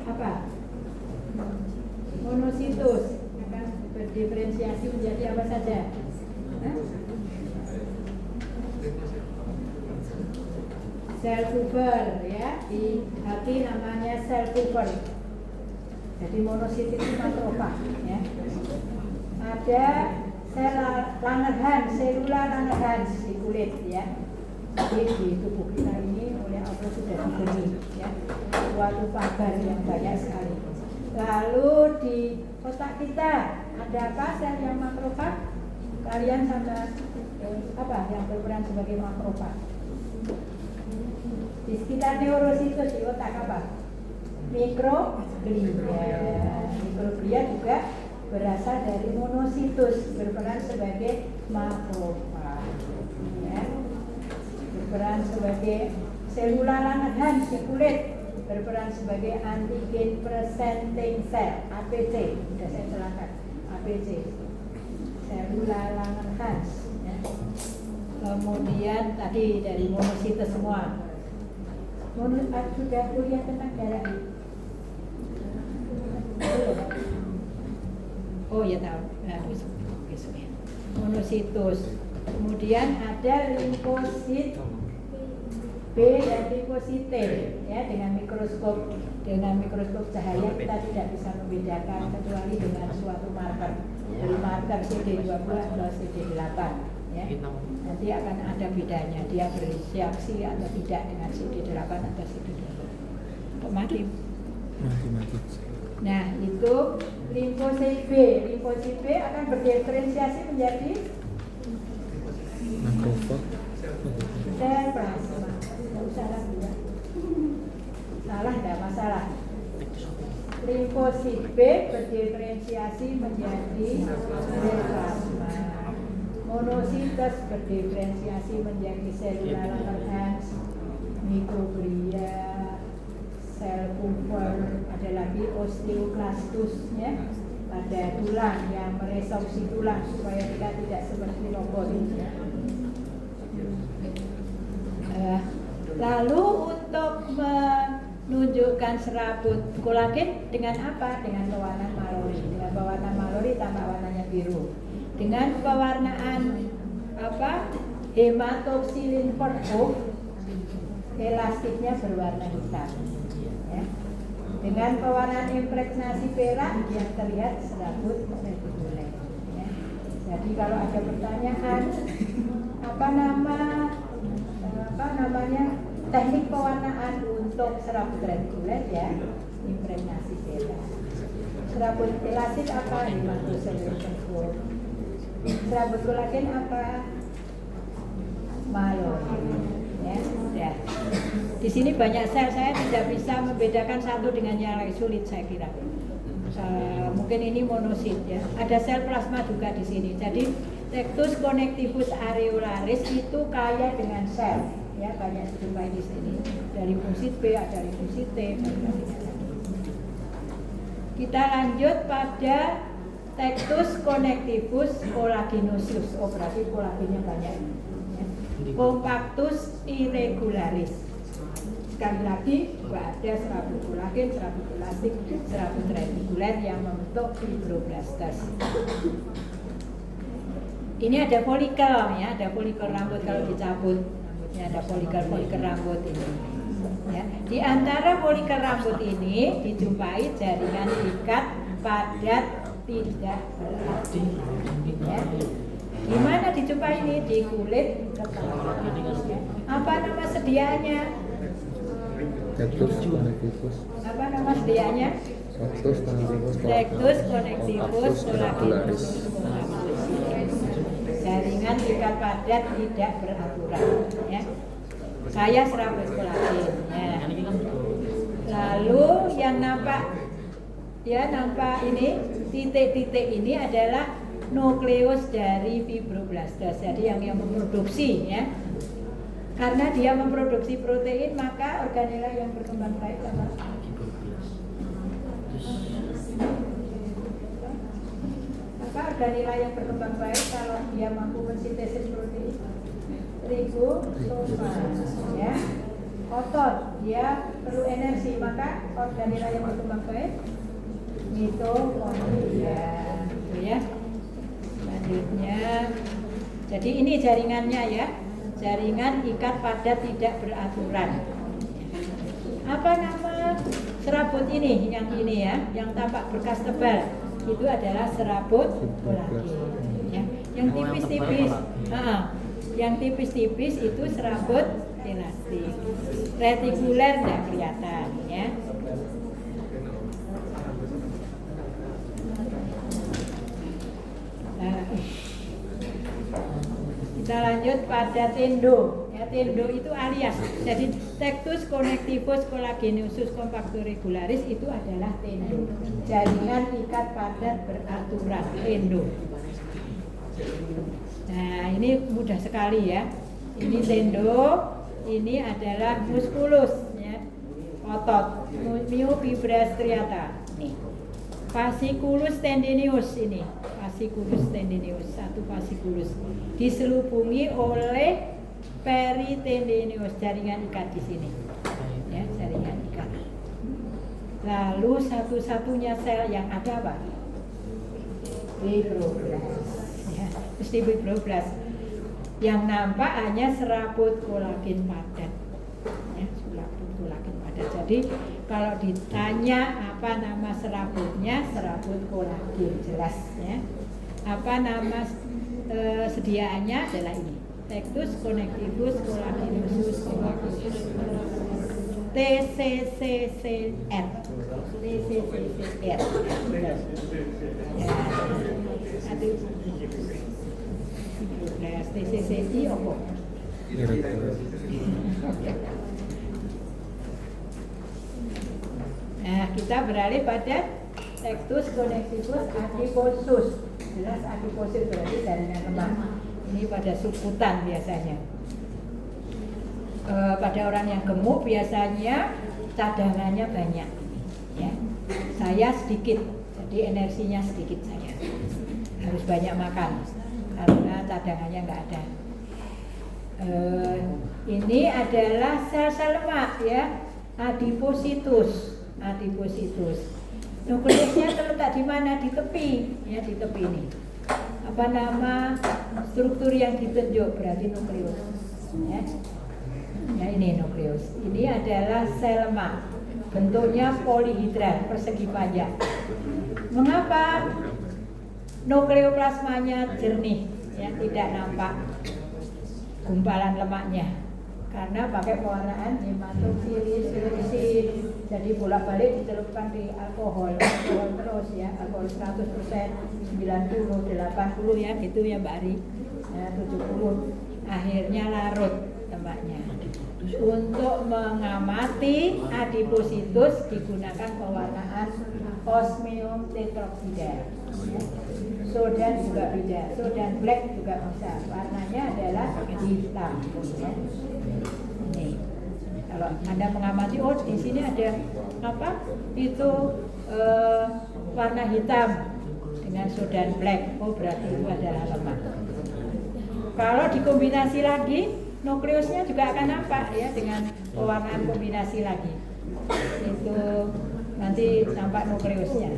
Apa? Monositus akan berdiferensiasi menjadi apa saja? Sel Kupfer ya, di hati namanya sel Kupfer. Jadi monositus itu makrofag ya. Ada sel Langerhans, selula Langerhans di kulit ya. Jadi di tubuh kita ini oleh Allah sudah diberi ya suatu pagar yang banyak sekali. Lalu di otak kita ada apa sel yang makrofag? Kalian sama apa yang berperan sebagai makrofag? Di sekitar neurositus di otak apa? Mikroglia. Mikroglia juga berasal dari monositus, berperan sebagai makrofag. Ya. Berperan sebagai selula Langerhans di kulit, berperan sebagai antigen presenting cell (APC). Sudah saya terangkan APC. Selula Langerhans. Ya. Kemudian tadi dari monositus semua. Sudah kuliah tentang darah. Oh ya tahu. Nah, besok ya. Monositus. Kemudian ada limfosit B dan limfosit T ya, dengan mikroskop cahaya kita tidak bisa membedakan kecuali dengan suatu marker. Dari marker CD12 atau CD8 ya. Nanti akan ada bedanya dia bereaksi atau tidak dengan CD8 atau CD12. Kok mati? Mati. Nah, itu limfosit B. Limfosit B akan berdiferensiasi menjadi makrofag. sel plasma. Tidak usah lagi ya. Salah tidak masalah. Limfosit B berdiferensiasi menjadi sel plasma. Monositus berdiferensiasi menjadi selula Langerhans, mikroglia, sel Kupfer, ada lagi osteoklastus ya, pada tulang yang meresorpsi tulang supaya kita tidak seperti robot ya. Lalu untuk menunjukkan serabut kolagen dengan apa? Dengan pewarna Mallory. Dengan pewarna Mallory tambah warnanya biru. Dengan pewarnaan apa? Hematoksilin perhub, elastiknya berwarna hitam. Ya. Dengan pewarnaan impregnasi perak yang terlihat serabut reticuler. Ya. Jadi kalau ada pertanyaan apa namanya teknik pewarnaan untuk serabut retikuler ya, impregnasi perak. Serabut elasin apa? Serabut kolagen apa? Malon. Ya, sudah. Di sini banyak sel, saya tidak bisa membedakan satu dengan yang lain, sulit saya kira. Mungkin ini monosit ya. Ada sel plasma juga di sini. Jadi Tectus connectivus areolaris itu kaya dengan sel, ya banyak dijumpai di sini. Dari fungsi B, ada dari fungsi T, dan sebagainya. Kita lanjut pada Tectus connectivus collagenosius. Oh berarti kolagennya banyak. Ya. Compactus irregularis. Sekali lagi juga ada serabut kolagen, serabut elastik, serabut retikuler yang membentuk fibroblastos. Ini ada folikel ya, ada folikel rambut kalau dicabut, rambutnya ada folikel rambut ini. Ya. Di antara folikel rambut ini dijumpai jaringan ikat padat tidak berarti. Ya. Di mana dijumpai ini? Di kulit kepala. Apa nama sediaannya? Tectus connectivus. Apa nama sediaannya? Tectus connectivus collagenus. Jaringan ikat padat tidak beraturan. Ya. Saya serabut kolagen. Ya. Lalu yang nampak ini titik-titik ini adalah nukleus dari fibroblastos. Jadi yang memproduksi ya. Karena dia memproduksi protein, maka organela yang berkembang baik apa? Maka organela yang berkembang baik kalau dia mampu mensintesis protein, ribosoma, ya. Otot, dia perlu energi, maka organela yang berkembang baik, mitokondria, gitu ya. Selanjutnya, jadi ini jaringannya ya. Jaringan ikat padat tidak beraturan. Apa nama serabut ini? Yang ini ya, yang tampak berkas tebal itu adalah serabut kolagen. Ya. Yang tipis-tipis, yang tipis-tipis itu serabut elastik. Retikuler tidak kelihatan ya. Kita lanjut pada tendo. Ya, tendo itu alias. Jadi Tectus connectivus collagenosius compactus regularis itu adalah tendo. Jaringan ikat padat beraturan, tendo. Nah, ini mudah sekali ya. Ini tendo, ini adalah musculus ya. Otot, myofibra striata. Nih. Fasciculus tendinius ini. Fasciculus tendinius, satu fasciculus diselubungi oleh peritendinius, jaringan ikat di sini, ya jaringan ikat. Lalu satu-satunya sel yang ada apa? Fibroblas, ya, mesti fibroblas. Yang nampak hanya serabut kolagen padat, ya serabut kolagen padat. Jadi kalau ditanya apa nama serabutnya, serabut kolagen jelas ya. Apa nama sediaannya adalah ini, Tectus connectivus collagenosius TCCCR. TCCCR. Ya. Aduh. TCCCI apa? Nah, kita beralih pada Tectus connectivus adiposus. Jelas adiposus berarti jaringan lemak. Ini pada suputan biasanya. Pada orang yang gemuk biasanya cadangannya banyak. Ya. Saya sedikit, jadi energinya sedikit saya. Harus banyak makan karena cadangannya nggak ada. Ini adalah sel-sel lemak ya, adipositus. Nukleusnya terletak di mana? Di tepi, ya di tepi ini. Apa nama struktur yang ditunjuk? Berarti nukleus. Ya, ya ini nukleus. Ini adalah sel lemak. Bentuknya polihidrat, persegi panjang. Mengapa nukleoplasmanya jernih? Ya, tidak nampak gumpalan lemaknya. Karena pakai pewarnaan hematofilisin. Jadi bolak-balik dicelupkan di alkohol terus ya, alkohol 100%, 90, 80 ya, gitu ya Mbak Ari. Ya, 70 akhirnya larut lemaknya. Untuk mengamati adipositus digunakan pewarnaan osmium tetroxida. Ya. Sodan juga beda, sodan black juga bisa. Warnanya adalah hitam. Ya. Ini. Kalau Anda mengamati, oh di sini ada apa? Itu warna hitam dengan sodan black. Oh berarti itu adalah lemak. Kalau dikombinasi lagi, nukleusnya juga akan nampak ya dengan pewarnaan kombinasi lagi. Itu nanti nampak nukleusnya.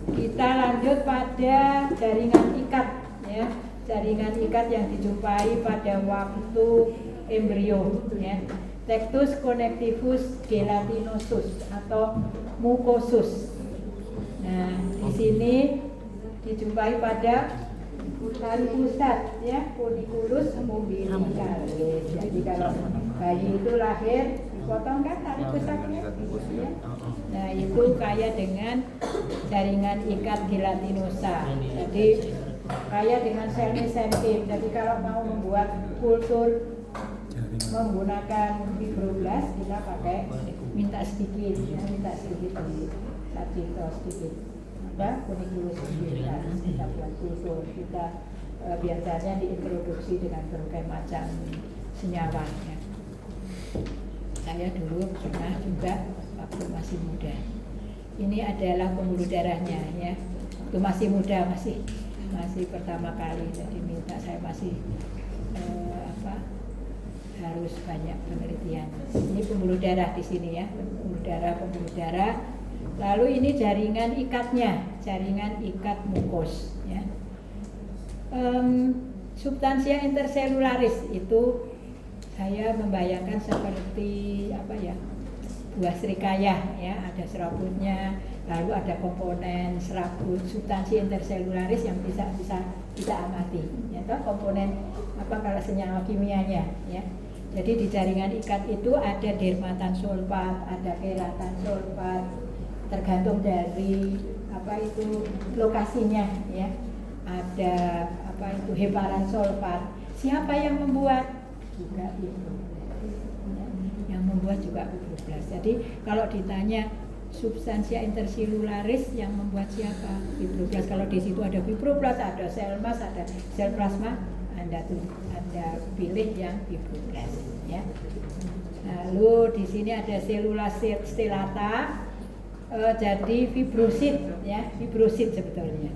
Kita lanjut pada jaringan ikat ya. Jaringan ikat yang dijumpai pada waktu embrio ya. Tectus connectivus gelatinosus atau mucosus. Nah, di sini dijumpai pada tali pusat ya, funiculus umbilical. Jadi kalau bayi itu lahir dipotong kan tali pusatnya ya. Nah itu kaya dengan jaringan ikat gelatinosa. Jadi kaya dengan sel mesenkim. Jadi kalau mau membuat kultur menggunakan fibroblast kita pakai minta sedikit sedikit apa funiculus umbilical kita buat kultur. Kita biasanya diintroduksi dengan berbagai macam senyawa ya. Saya dulu pernah juga waktu masih muda. Ini adalah pembuluh darahnya ya. Waktu masih muda, masih pertama kali. Jadi minta saya masih harus banyak penelitian. Ini pembuluh darah di sini ya, pembuluh darah. Lalu ini jaringan ikatnya, jaringan ikat mukos ya. Substansia interselularis itu saya membayangkan seperti apa ya, buah serikaya ya, ada serabutnya, lalu ada komponen serabut substansi interselularis yang bisa kita amati ya, toh komponen apa kalau senyawa kimianya ya. Jadi di jaringan ikat itu ada dermatan sulfat, ada keratan sulfat, tergantung dari apa itu lokasinya ya. Ada apa itu heparan sulfat. Siapa yang membuat? Juga fibroblast. Yang membuat juga fibroblast. Jadi kalau ditanya substansia interselularis yang membuat siapa? Fibroblast. Kalau di situ ada fibroblast, ada sel mas, ada sel plasma, Anda pilih yang fibroblast ya. Lalu di sini ada selula stellata, jadi fibrosit ya, fibrosit sebetulnya.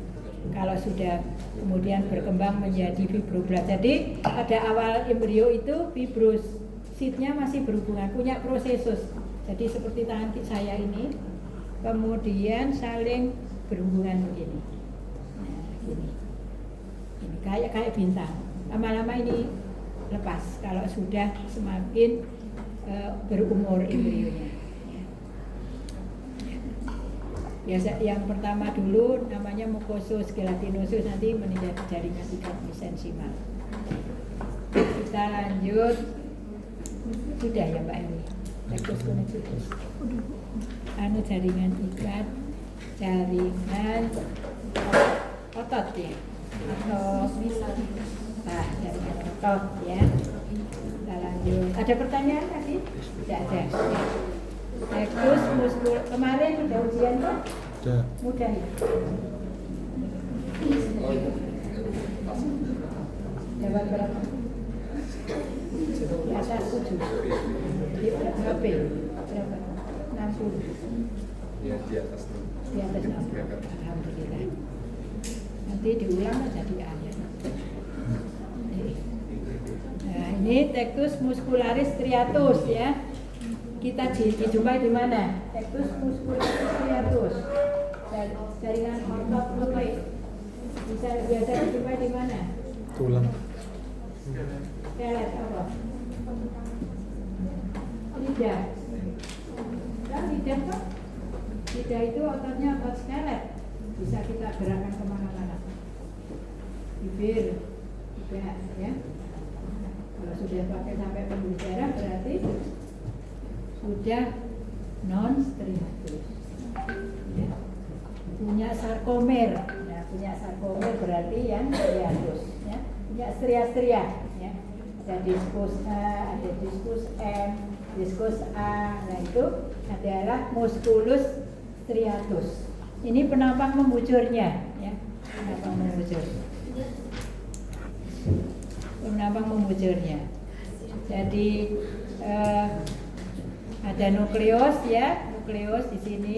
Kalau sudah kemudian berkembang menjadi fibroblast. Jadi pada awal embrio itu fibrositnya masih berhubungan, punya prosesus. Jadi seperti tangan saya ini, kemudian saling berhubungan begini. Nah, gini. Ini kayak bintang. Lama-lama ini lepas kalau sudah semakin berumur embrionya. Biasa yang pertama dulu namanya mucosus gelatinosus, nanti menjadi jaringan ikat mesenchimal. Kita lanjut, sudah ya Mbak ini. Tectus connectivus. Jaringan ikat, jaringan otot ya, atau jaringan otot ya. Kita lanjut. Ada pertanyaan tadi? Tidak ada. Ya. Tectus muskul kemarin udah ujian kok? Udah. Mudah ya? Jawab berapa? Di atas 7. Di berapa? Berapa? 60. Ya, di atas 6. Di atas 60. Alhamdulillah. Nanti diulang aja di akhir. Nah, ini tectus muscularis striatus ya. Kita dijumpai di mana? Tectus muscularis striatus. Jaringan otot lutut. Biasa dijumpai di mana? Tulang. Skelet apa? Lidah. Kan lidah kok? Lidah itu ototnya otot skelet. Bisa kita gerakkan kemana-mana. Bibir juga ya. Kalau sudah pakai sampai pembuluh darah berarti sudah non striatus. Ya. Punya sarkomer. Nah, punya sarkomer berarti yang striatus. Ya. Punya stria-stria. Ya. Ada diskus A, ada diskus M, diskus A. Nah itu adalah musculus striatus. Ini penampang membujurnya. Ya. Penampang membujur. Penampang membujurnya. Jadi ada nukleus ya, nukleus di sini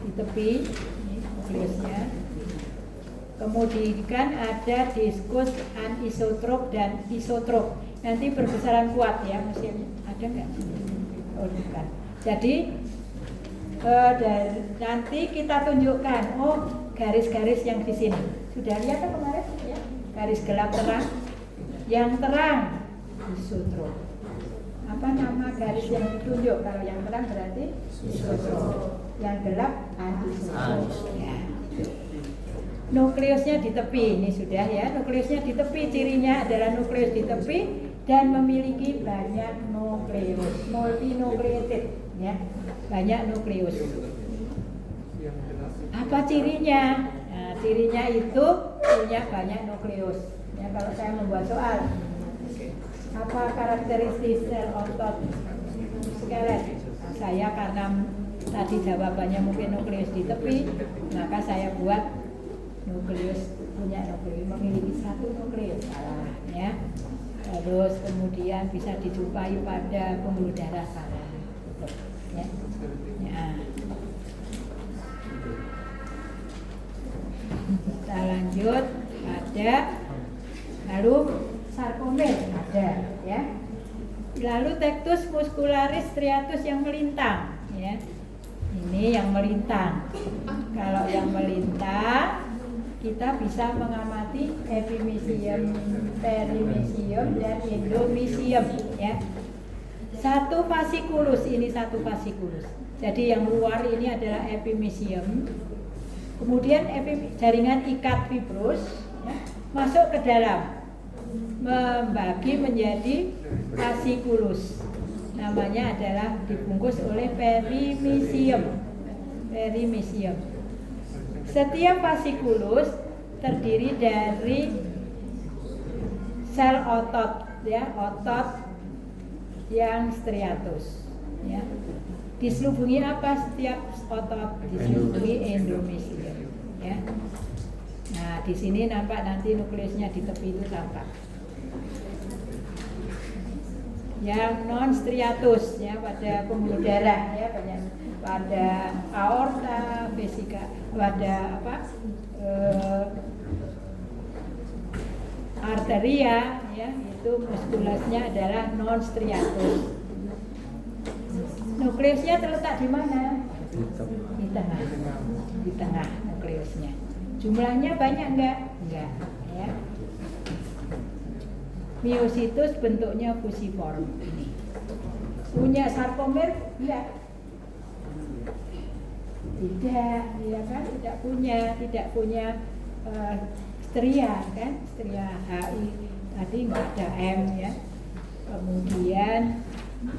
di tepi, ini nukleusnya. Kemudian ada diskus anisotrop dan isotrop. Nanti perbesaran kuat ya, mesti ada nggak? Oh bukan. Jadi nanti kita tunjukkan, oh garis-garis yang di sini sudah lihat kan kemarin ya, garis gelap terang, yang terang isotrop. Apa nama garis yang ditunjuk? Kalau yang terang berarti isotrop, yang gelap anisotrop. Ya. Nukleusnya di tepi, ini sudah ya, nukleusnya di tepi, cirinya adalah nukleus di tepi dan memiliki banyak nukleus, multinucleated, ya, banyak nukleus. Apa cirinya? Nah, cirinya itu punya banyak nukleus. Ya, kalau saya membuat soal, apa karakteristik sel otot skelet? Nah, saya karena tadi jawabannya mungkin nukleus di tepi, maka saya buat nukleus, punya nukleus, memiliki satu nukleus, salah ya. Terus kemudian bisa dijumpai pada pembuluh darah, salah ya. Ya. Kita lanjut, ada lalu sarkomer ada ya. Lalu tectus muscularis striatus yang melintang ya. Ini yang melintang. Kalau yang melintang kita bisa mengamati epimysium, perimysium, dan endomysium ya. Satu fasciculus, ini satu fasciculus. Jadi yang luar ini adalah epimysium. Kemudian jaringan ikat fibrus ya, masuk ke dalam, membagi menjadi fasciculus. Namanya adalah dibungkus oleh perimysium. Perimysium. Setiap fasciculus terdiri dari sel otot ya, otot yang striatus ya. Diselubungi apa setiap otot? Diselubungi endomysium ya. Nah, di sini nampak nanti nukleusnya di tepi itu tampak. Yang non striatus ya, pada pembuluh darah ya, banyak pada aorta, vesika, pada apa? Arteria ya, itu muskulusnya adalah non striatus. Nukleusnya terletak di mana? Di tengah. Di tengah nukleusnya. Jumlahnya banyak enggak? Enggak ya. Miositus bentuknya fusiform ini. Punya sarkomer? Enggak. Tidak, ya kan? Tidak punya stria kan? Stria HI tadi nggak ada M ya. Kemudian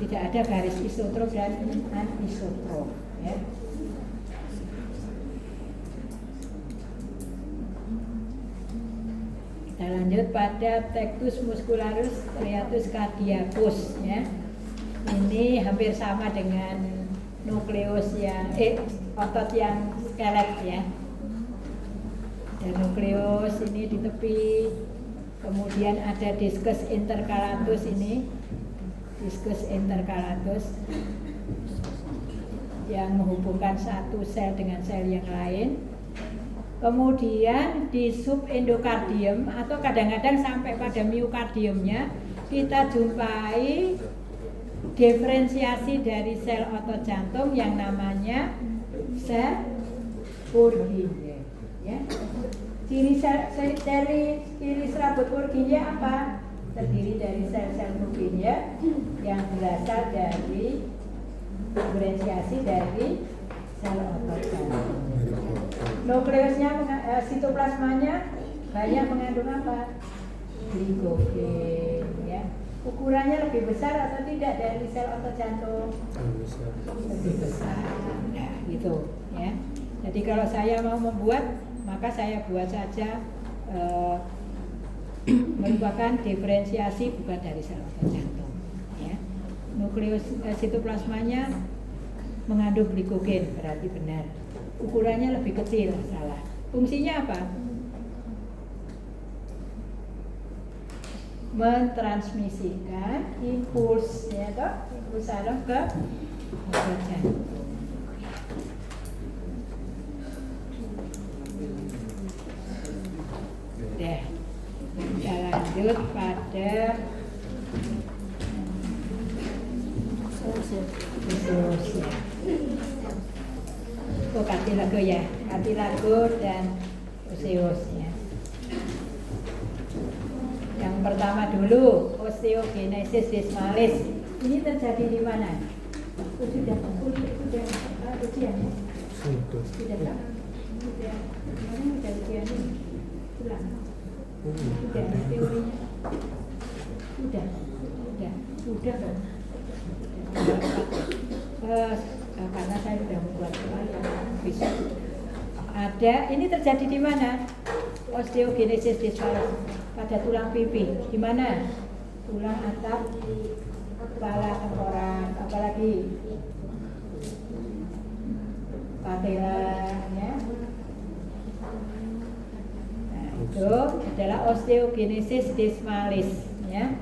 tidak ada garis isotrop dan anisotrop ya. Kita lanjut pada tectus muscularis striatus cardiacus ya. Ini hampir sama dengan nukleus yang otot yang skelet ya. Dan nukleus ini di tepi. Kemudian ada diskus intercalatus ini. Diskus intercalatus yang menghubungkan satu sel dengan sel yang lain. Kemudian di subendokardium atau kadang-kadang sampai pada miokardiumnya kita jumpai diferensiasi dari sel otot jantung yang namanya sel Purkinje ya. Ciri serabut Purkinje apa? Terdiri dari sel-sel Purkinje yang berasal dari diferensiasi dari sel otot jantung. Nukleusnya, sitoplasmanya banyak mengandung apa? Glikogen ya. Ukurannya lebih besar atau tidak dari sel otot jantung? Lebih besar. Nah, gitu ya. Jadi kalau saya mau membuat, maka saya buat saja merupakan diferensiasi bukan dari sel otot jantung. Ya. Nukleus sitoplasmanya mengandung glikogen, berarti benar. Ukurannya lebih kecil, salah. Fungsinya apa? Mentransmisikan impuls, ya toh, impuls saraf ke otot jantung. Udah, kita lanjut pada usus ya. Oh, kartilago ya, kartilago dan usus ya. Yang pertama dulu, osteogenesis dismalis. Ini terjadi di mana? Sudah ujian ya? Sudah tak? Mana udah ujian ini? Pulang. Sudah teorinya. Sudah kan? Karena saya sudah membuat soal yang bisa. Ada, ini terjadi di mana? Osteogenesis dismalis pada tulang pipi. Di mana? Tulang atap kepala tengkorak, apalagi patella ya. Nah, itu adalah osteogenesis dismalis ya.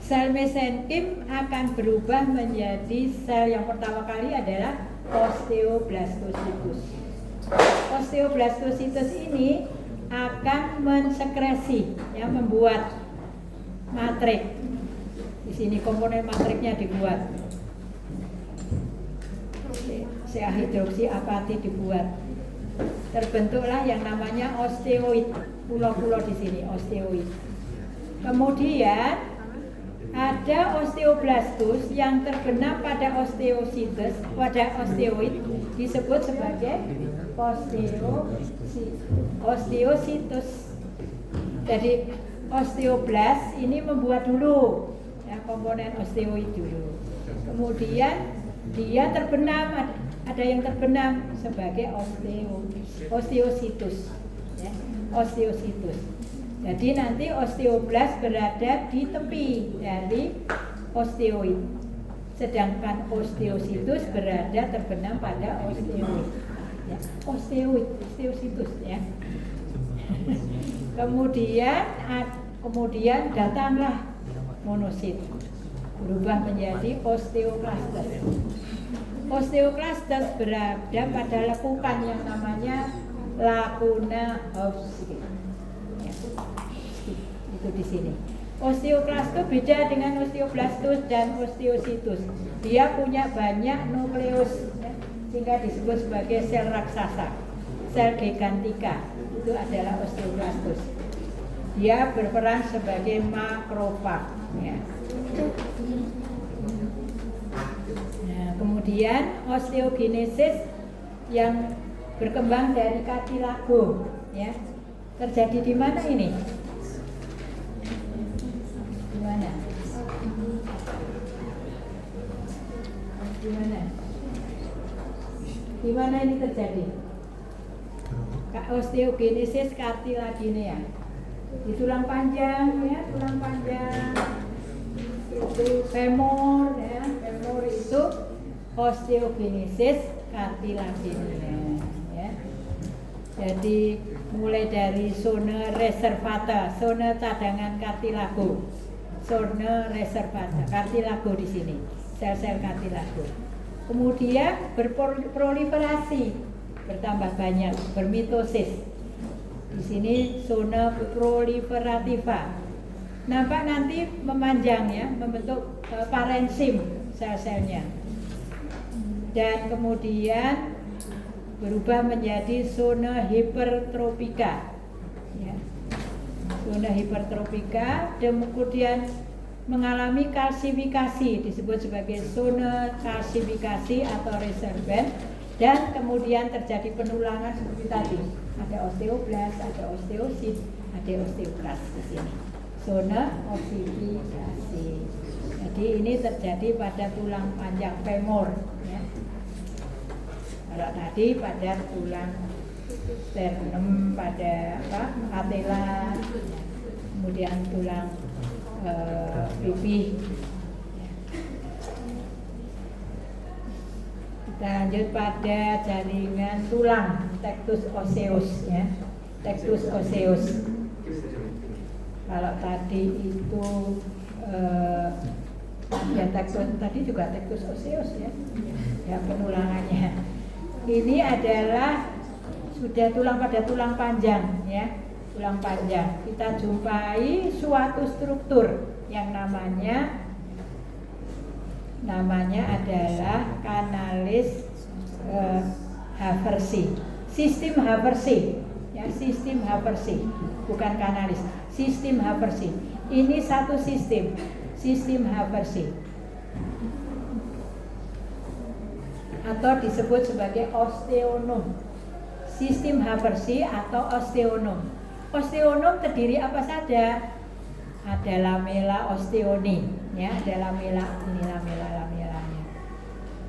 Sel mesenkim akan berubah menjadi sel yang pertama kali adalah osteoblastositus. Osteoblastositus ini akan mensekresi, ya, membuat matrik. Di sini komponen matriknya dibuat. CA hidroksi apatit dibuat. Terbentuklah yang namanya osteoid. Pulau-pulau di sini osteoid. Kemudian ada osteoblastus yang terbenam pada osteositus, pada osteoid disebut sebagai osteositus. Jadi osteoblast ini membuat dulu ya, komponen osteoid dulu. Kemudian dia terbenam, ada yang terbenam sebagai osteositus. Ya, osteositus. Jadi nanti osteoblast berada di tepi dari osteoid, sedangkan osteositus berada terbenam pada osteoid. Ya, osteositus ya. Kemudian datanglah monosit, berubah menjadi osteoklastes. Osteoklastes berada pada lekukan yang namanya lacuna Hofstee. Ya, itu di sini. Osteoklastos beda dengan osteoblastus dan osteositus. Dia punya banyak nukleus, ya, sehingga disebut sebagai sel raksasa, sel gigantika. Itu adalah osteoblastus. Dia berperan sebagai makrofag. Ya. Nah, kemudian osteogenesis yang berkembang dari kartilago, ya, terjadi di mana ini? Di mana? Di mana? Di mana ini terjadi? Osteogenesis cartilaginea. Di tulang panjang, ya, tulang panjang. Itu femur, ya, femur itu osteogenesis cartilaginea, ya. Jadi mulai dari zona reservata, zona cadangan kartilago, zona reservata, kartilago di sini, sel-sel kartilago. Kemudian berproliferasi, bertambah banyak, bermitosis. Di sini zona proliferativa. Nampak nanti memanjang, ya, membentuk parenkim sel-selnya. Dan kemudian berubah menjadi zona hipertropika, ya. Zona hipertropika, dan kemudian mengalami kalsifikasi, disebut sebagai zona kalsifikasi atau reserven, dan kemudian terjadi penulangan seperti tadi. Ada osteoblast, ada osteosit, ada osteoklas di sini. Zona ossifikasi. Jadi ini terjadi pada tulang panjang femur, ya. Kalau tadi pada tulang sternum, pada patella, kemudian tulang pipi. Kita lanjut pada jaringan tulang, tectus osseus, ya. Tectus osseus. Kalau tadi itu ya tadi juga tectus osseus, ya. Ya, penulangannya. Ini adalah sudah tulang pada tulang panjang, ya. Tulang panjang. Kita jumpai suatu struktur yang namanya adalah kanalis Haversi, sistem Haversi, ya, sistem Haversi, bukan kanalis, sistem Haversi. Ini satu sistem Haversi, atau disebut sebagai osteonom, sistem Haversi atau osteonom. Osteonom terdiri apa saja? Ada lamela osteoni, ya, ada lamela, ini lamelanya.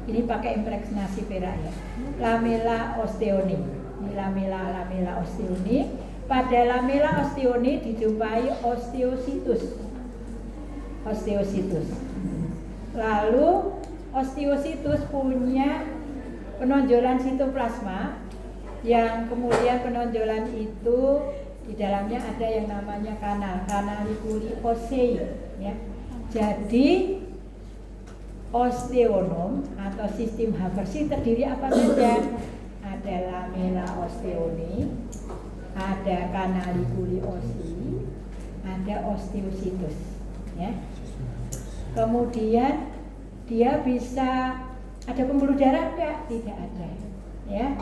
Ini pakai impregnasi perak, ya. Lamela osteoni. Ini lamela osteoni. Pada lamela osteoni dijumpai osteositus. Lalu osteositus punya penonjolan sitoplasma, yang kemudian penonjolan itu di dalamnya ada yang namanya kanaliculi ossei, ya. Jadi osteonom atau sistem Haversi terdiri apa saja? Ada lamela osteoni, ada kanaliculi ossei, ada osteositus, ya. Kemudian dia bisa ada pembuluh darah enggak? Tidak ada, ya.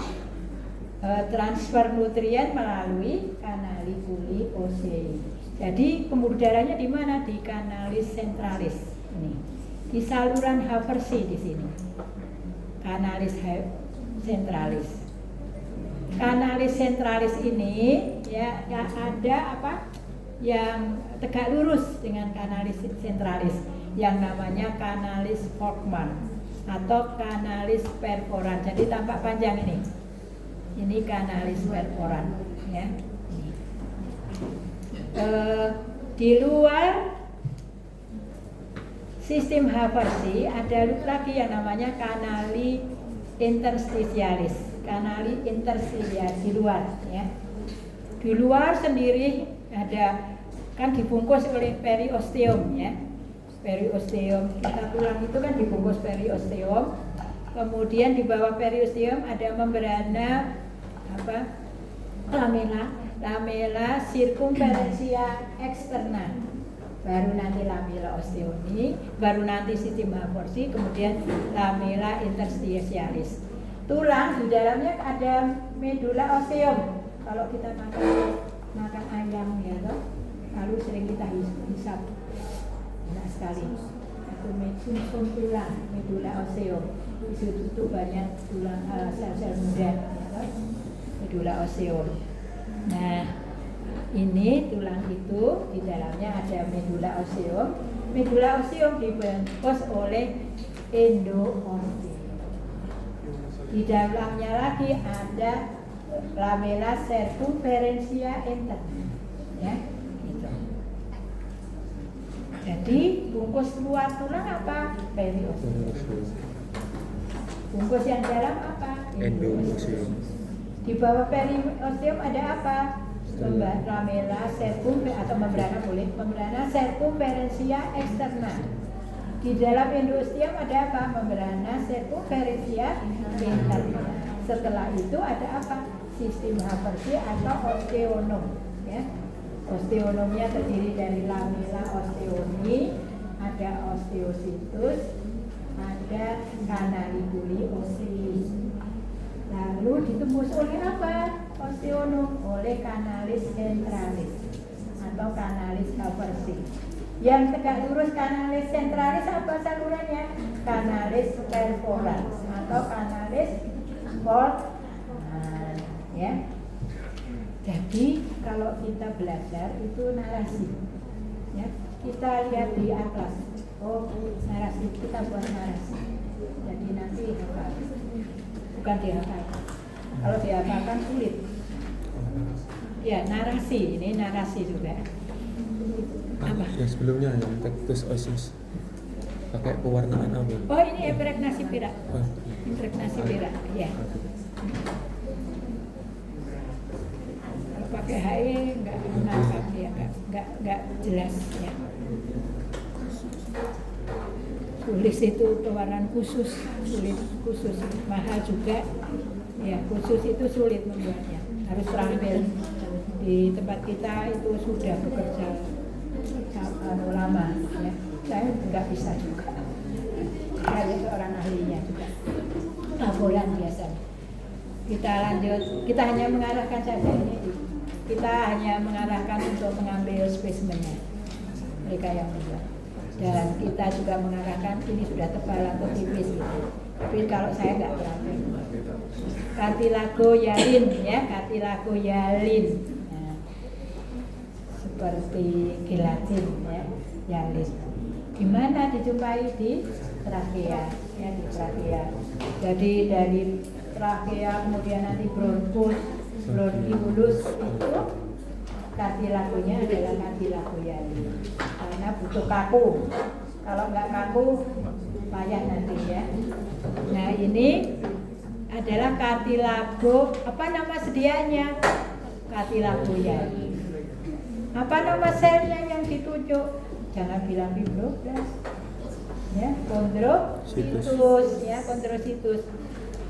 Transfer nutrien melalui kanaliculi ossei. Jadi pembuluh darahnya di mana? Di kanalis centralis ini. Di saluran Haversi di sini. Kanalis centralis. Kanalis centralis ini, ya, ada apa? Yang tegak lurus dengan kanalis centralis yang namanya kanalis Volkmann atau kanalis perforan. Jadi tampak panjang ini. Ini kanalis perforan, ya. Di luar sistem Haversi ada lagi yang namanya kanali interstitialis. Kanali interstitialis di luar, ya. Di luar sendiri ada, kan dibungkus oleh periosteum, ya. Periosteum, kita tulang itu kan dibungkus periosteum. Kemudian di bawah periosteum ada membrana lamela circumferentia externa, baru nanti lamela osteoni, baru nanti sistem Haversi, kemudian lamela interstitialis. Tulang di dalamnya ada medula osseum. Kalau kita makan ayam, ya toh, lalu sering kita hisap, enak sekali. Itu sumsum tulang, medula osseum. Di situ tuh banyak tulang sel-sel muda, ya toh? Medula osseum. Nah, ini tulang itu di dalamnya ada medula osseum. Medula osseum dibungkus oleh endoosteum. Di dalamnya lagi ada lamela circumferentia interna, ya, gitu. Jadi bungkus luar tulang apa? Periosteum. Bungkus yang dalam apa? Endoosteum. Di bawah periosteum ada apa? Lamela circumferentia atau membrana boleh, membrana circumferentia externa. Di dalam endoosteum ada apa? Membrana circumferentia interna. Setelah itu ada apa? Sistem Haversi atau osteonom, ya. Osteonomnya terdiri dari lamela osteoni, ada osteositus, ada kanaliculi ossei. Lalu ditembus oleh apa? Osteonom, oleh kanalis centralis atau kanalis Haversi. Yang tegak lurus kanalis centralis apa salurannya? Kanalis perforan atau kanalis Volkmann, ya. Jadi kalau kita belajar itu narasi, ya kita lihat di atlas. Oh, narasi, kita buat narasi. Jadi nanti hafal, bukan dihafal. Kalau dihafalkan sulit. Ya narasi, ini narasi juga. Apa? Yang sebelumnya yang tektus osis pakai pewarnaan apa? Oh ini impregnasi pirak. Oh, Impregnasi pirak, ya. Kalau pakai HE nggak menangkap ya, nggak jelas ya. Tulis itu pewarnaan khusus, sulit khusus, mahal juga. Ya khusus itu sulit membuatnya, harus terampil. Di tempat kita itu sudah bekerja lama, ya. Saya nggak bisa juga. Saya seorang ahlinya juga. Laporan biasanya. Kita lanjut, kita hanya mengarahkan saja ini. Kita hanya mengarahkan untuk mengambil spesimennya. Mereka yang membuat. Dan kita juga mengarahkan ini sudah tebal atau tipis gitu. Tapi kalau saya nggak terampil. Cartilago Yalin ya, Cartilago Yalin. Nah, seperti gelatin ya, Yalin. Gimana dijumpai di trakea ya, di trakea. Jadi dari trakea kemudian nanti bronkus, bronkiolus itu kartilagonya adalah cartilago Yalin. Karena butuh kaku. Kalau nggak kaku payah nanti ya. Nah ini adalah cartilago, apa nama sedianya? Cartilago Yalin. Apa nama selnya yang ditunjuk? Jangan bilang fibroblas. Ya, kondrositus ya, kondrositus.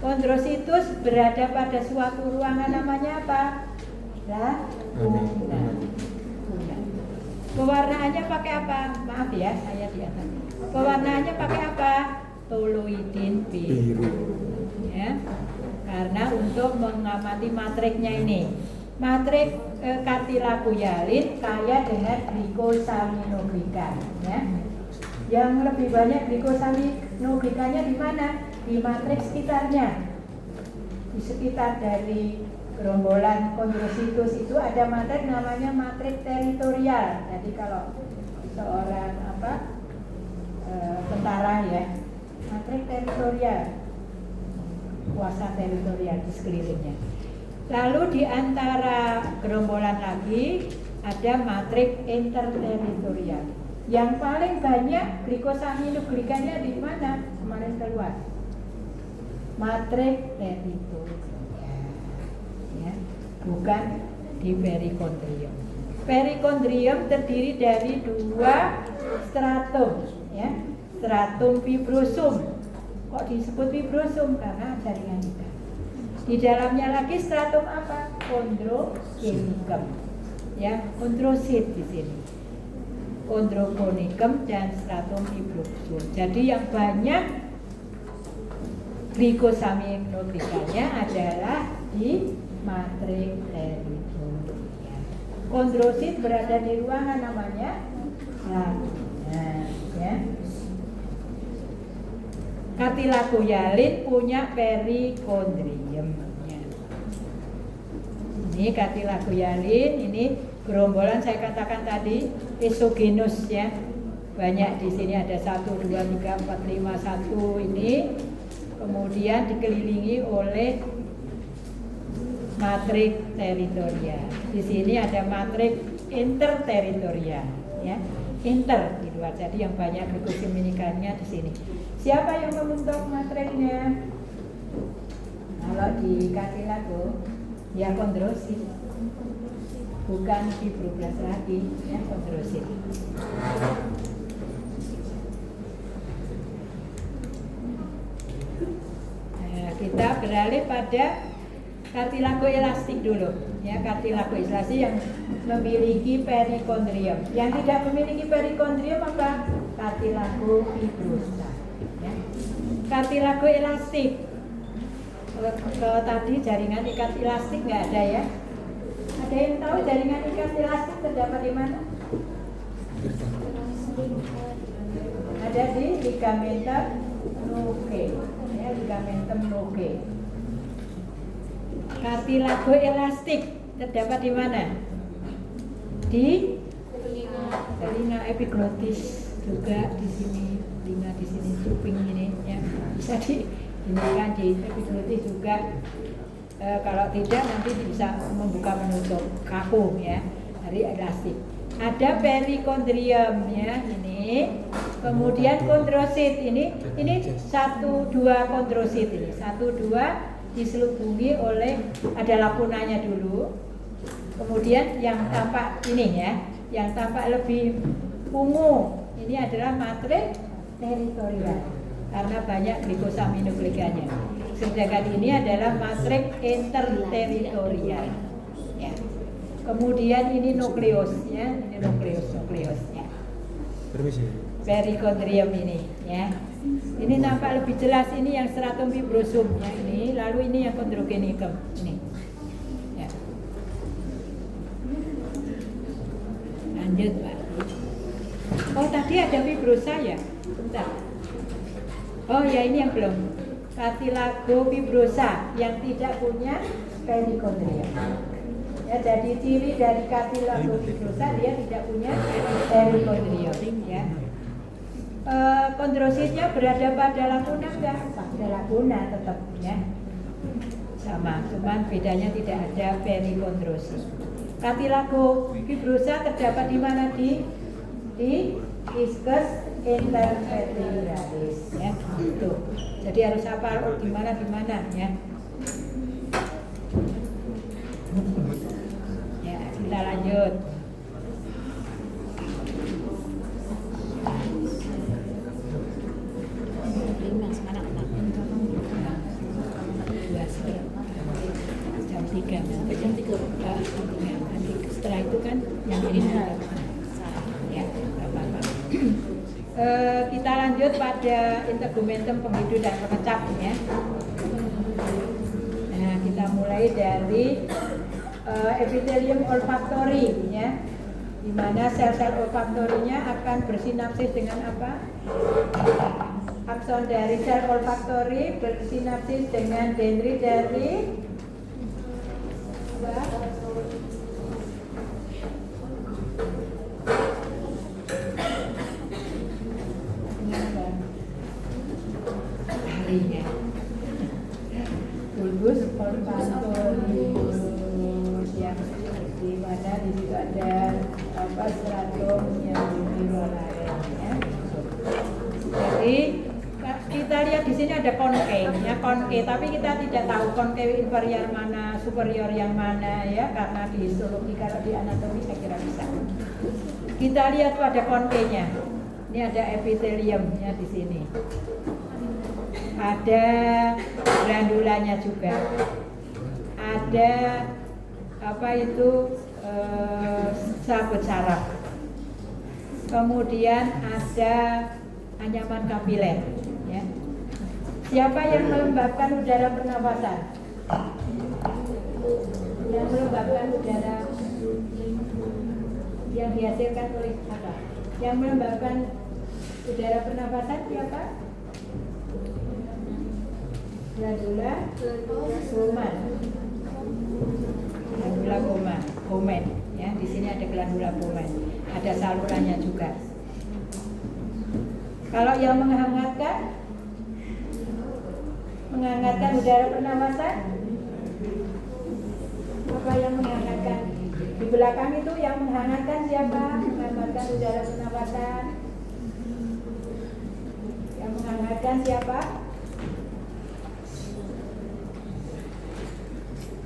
Kondrositus berada pada suatu ruangan namanya apa? Laguna. Pewarnaannya pakai apa? Maaf ya, saya di atas. Pewarnaannya pakai apa? Toluidin biru. Ya. Karena untuk mengamati matriknya ini. Matrik cartilago Yalin kaya dengan glikosaminoglikan, ya. Yang lebih banyak glikosaminoglikannya di mana? Di matrik sekitarnya. Di sekitar dari gerombolan kondrositus itu ada matrik namanya matrik teritorial. Jadi kalau seorang tentara ya, matrik teritorial, kuasa teritorial di sekelilingnya. Lalu di antara gerombolan lagi ada matrik interteritorial. Yang paling banyak glikosaminoglikannya di mana? Kemarin keluar. Matrik teritorial. Ya, bukan di perikondrium. Perikondrium terdiri dari dua stratum, ya. Stratum fibrosum. Kok disebut fibrosum? Karena jaringan kita. Di dalamnya lagi stratum apa? Chondrogenicum. Ya, kondrosit di sini. Chondrogenicum dan stratum fibrosum. Jadi yang banyak glikosaminoglikannya adalah di matrik teritorial. Kondrosit berada di ruangan namanya laguna, ya. Cartilago Yalin punya perikondrium. Ini cartilago Yalin, ini gerombolan saya katakan tadi esogenus ya. Banyak di sini ada 1, 2, 3, 4, 5, 1 ini. Kemudian dikelilingi oleh matrik teritorial. Di sini ada matrik interteritorial ya. Inter di luar. Jadi yang banyak glikosaminoglikannya di sini. Siapa yang membentuk matriknya? Kalau di cartilago ya kondrosit, bukan fibroblas lagi, ya kondrosit. Nah, kita beralih pada cartilago elastik dulu, ya cartilago elastik yang memiliki perikondrium. Yang tidak memiliki perikondrium apa? Cartilago fibrosa. Ya. Cartilago elastik. Kalau tadi jaringan ikat elastik nggak ada ya? Ada yang tahu jaringan ikat elastik terdapat di mana? Ada di ligamentum nuchae, ya ligamentum nuchae. Cartilago elastik terdapat di mana? Di telinga epiglotis juga di sini, telinga di sini, cuping ini ya. Bisa di ini kan di epiglotis juga. Kalau tidak nanti bisa membuka menutup kaku ya dari elastik. Ada perikondrium ya ini, kemudian kondrosit ini 1-2 kondrosit ini 1-2 diselubungi oleh ada lakunanya dulu, kemudian yang tampak ini ya, yang tampak lebih ungu ini adalah matriks teritorial karena banyak glikosaminoglikanya. Sedangkan ini adalah matriks interteritorial. Ya. Kemudian ini nukleus ya, ini nukleus ya. Permisi. Perikondrium ini ya. Ini nampak lebih jelas ini yang stratum fibrosum ya ini, lalu ini yang chondrogenicum ini. Ya. Lanjut Pak. Oh tadi ada fibrosa ya? Bentar. Oh ya ini yang belum. Cartilago fibrosa yang tidak punya perikondrium. Ya, jadi ciri dari cartilago fibrosa dia tidak punya perikondrium ya. Kondrositnya berada pada lakuna enggak? Pada lakuna tetap ya. Sama, cuman bedanya tidak ada perikondrosit. Cartilago fibrosa terdapat di mana? Di ischius intervertebralis ya. Itu. Jadi harus hafal di mana ya. Ya, kita lanjut. Jam 3 sampai jam 3. Nanti setelah itu kan yang ini ya, nggak apa-apa. Kita lanjut pada integumentum penghidup dan pengecap ya. Nah, kita mulai dari epithelium olfactory ya, di mana sel-sel olfaktorinya akan bersinapsis dengan apa? Akson dari sel olfaktori bersinapsis dengan dendrit dari apa? Harinya bulbus olfaktorius yang di mana di situ ada apa stratum yang bilateral ya. Jadi kita lihat di sini ada konke, ya konke, tapi kita tidak tahu konke inferior mana, superior yang mana ya, karena di histologi kalau di anatomi saya kira bisa. Kita lihat pada konkenya, ini ada epitheliumnya di sini, ada glandulanya juga, ada apa itu sabut saraf, kemudian ada anyaman kapiler. Ya. Siapa yang melembabkan udara pernafasan? Yang melembabkan udara yang dihasilkan oleh apa? Yang melembabkan udara pernafasan siapa? Glandula Bowman. Glandula Bowman. Ya, di sini ada glandula Bowman. Ada salurannya juga. Kalau yang menghangatkan udara pernafasan, apa yang menghangatkan? Di belakang itu yang menghangatkan siapa? Menghangatkan udara pernafasan. Yang menghangatkan siapa?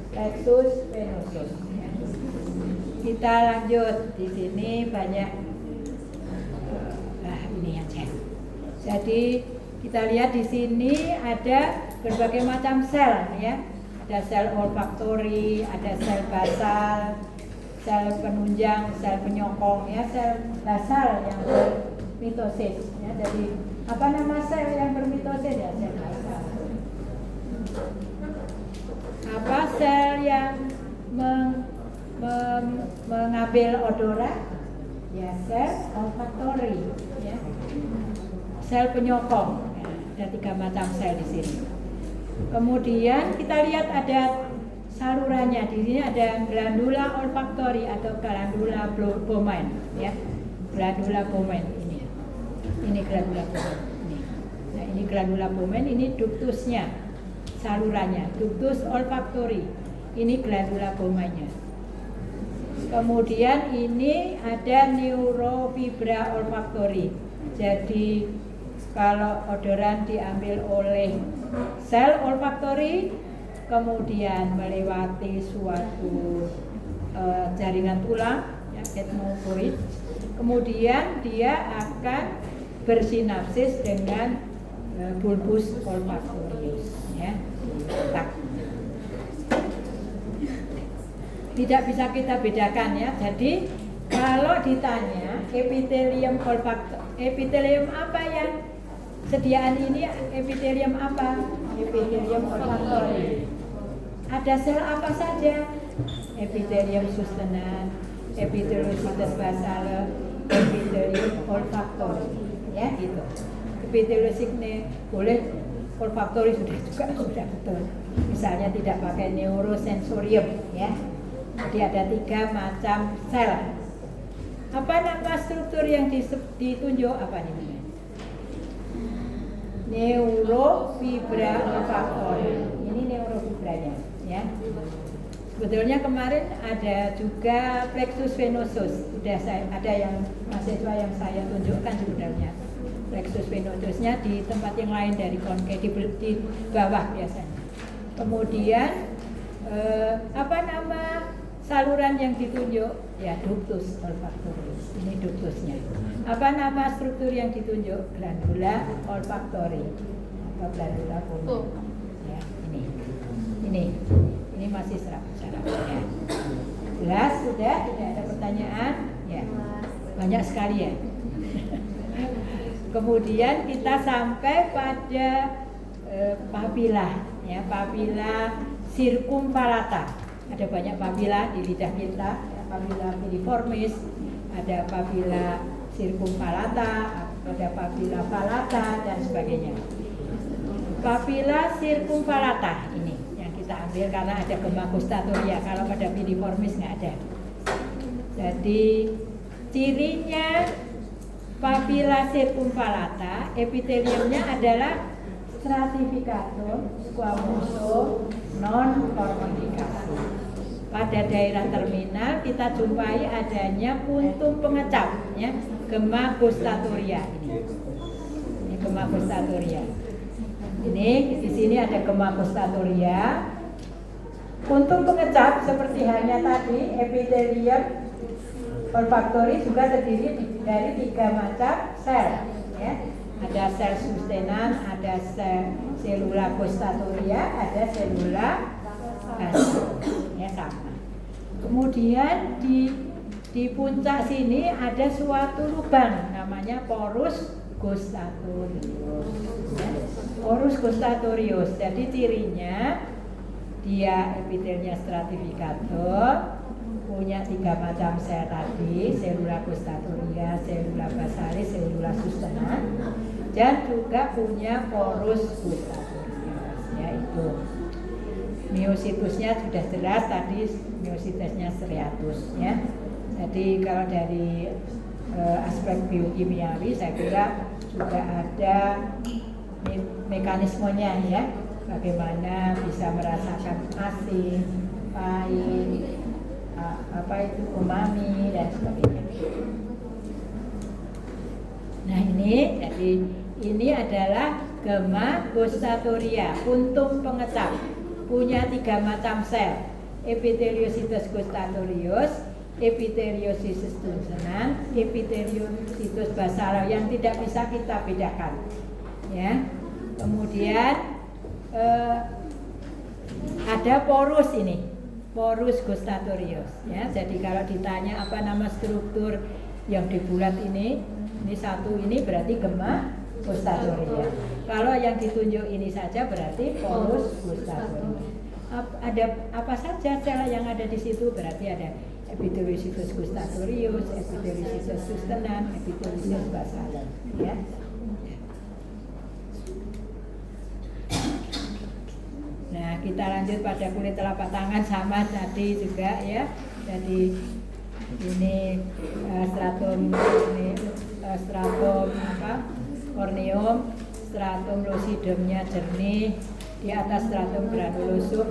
Plexus venosus. Kita lanjut. Di sini banyak. Ini yang cek. Jadi kita lihat di sini ada berbagai macam sel ya. Ada sel olfaktori, ada sel basal, sel penunjang, sel penyokong ya, sel basal yang bermitosis ya. Jadi apa nama sel yang bermitosis ya? Sel basal. Apa sel yang mengambil odorat? Ya, sel olfaktori ya. Sel penyokong, ada 3 macam sel di sini. Kemudian kita lihat ada salurannya. Di sini ada glandula olfaktori atau glandula Bowman, ya. Glandula Bowman ini. Ini glandula Bowman. Ini. Nah, ini glandula Bowman, ini duktusnya, salurannya. Ductus olfaktori. Ini glandula Bowman-nya. Kemudian ini ada neurofibra olfaktori. Jadi kalau odoran diambil oleh sel olfaktori, kemudian melewati suatu jaringan tulang, ya, ethmocoid, kemudian dia akan bersinapsis dengan bulbus olfaktorius, ya. Tidak bisa kita bedakan, ya. Jadi kalau ditanya epitelium apa yang sediaan ini, epitelium apa? Epitelium olfaktori. Ada sel apa saja? Epitelium sustenan, epitelium basale, epitelium olfaktori, ya gitu. Epitelium signe boleh olfaktori sudah betul. Misalnya tidak pakai neurosensorium, ya. Jadi ada 3 macam sel. Apa nama struktur yang ditunjuk? Apa ini? Neurofibra olfaktori. Ini neurofibranya, ya. Sebetulnya kemarin ada juga plexus venosus. Ada yang mahasiswa yang saya tunjukkan sebetulnya. Plexus venosusnya di tempat yang lain dari di bawah biasanya. Kemudian apa nama saluran yang ditunjuk? Ya, ductus olfaktorius. Ini ductusnya. Apa nama struktur yang ditunjuk? Glandula olfaktori atau glandula Bowman. Ya, ini masih serap-serap, ya. Jelas sudah? Tidak ada pertanyaan? Ya. Banyak sekali, ya. Kemudian kita sampai pada papila, ya, papila circumvallata. Ada banyak papila di lidah kita, papila piriformis, ada papila circumvallata, ada papila vallata dan sebagainya. Papila circumvallata ini yang kita ambil karena ada gema gustatoria. Kalau pada piriformis nggak ada. Jadi cirinya papila circumvallata, epiteliumnya adalah stratificatum, squamosum, non cornificasi. Pada daerah terminal kita jumpai adanya puntung pengecap, ya, gema gustatoria ini. Ini gema gustatoria. Ini di sini ada gema gustatoria. Puntung pengecap seperti halnya tadi, epitelium olfaktori juga terdiri dari 3 macam sel, ya. Ada sel sustenan, ada selula gustatoria, ada selula basal, ya, sama. Kemudian di puncak sini ada suatu lubang namanya porus gustatorius, ya. Porus gustatorius. Jadi cirinya dia epitelnya stratificatum, punya 3 macam sel tadi, selula gustatoria, selula basalis, selula sustenan, dan juga punya porus gustatorius, yaitu miositusnya sudah jelas tadi, miositusnya striatus, ya. Jadi kalau dari aspek biokimiawi saya kira juga ada mekanismenya, ya, bagaimana bisa merasakan asin, pahit, apa itu umami dan sebagainya. Nah ini, jadi ini adalah gema gustatoria, puntung pengecap, punya 3 macam sel, epiteliositus gustatorius, epiteliosis sustenan, epiteliosis basal yang tidak bisa kita bedakan, ya. Kemudian ada porus ini, porus gustatorius, ya. Jadi kalau ditanya apa nama struktur yang di bulat ini satu ini berarti gema gustatoria. Kalau yang ditunjuk ini saja berarti porus gustatorius. Ada apa saja sel yang ada di situ? Berarti ada epiteliosis gustatorius, epiteliosis sustenan, epiteliosis basal, ya. Nah, kita lanjut pada kulit telapak tangan sama tadi juga ya. Jadi ini stratum corneum, stratum lucidumnya jernih, di atas stratum granulosum.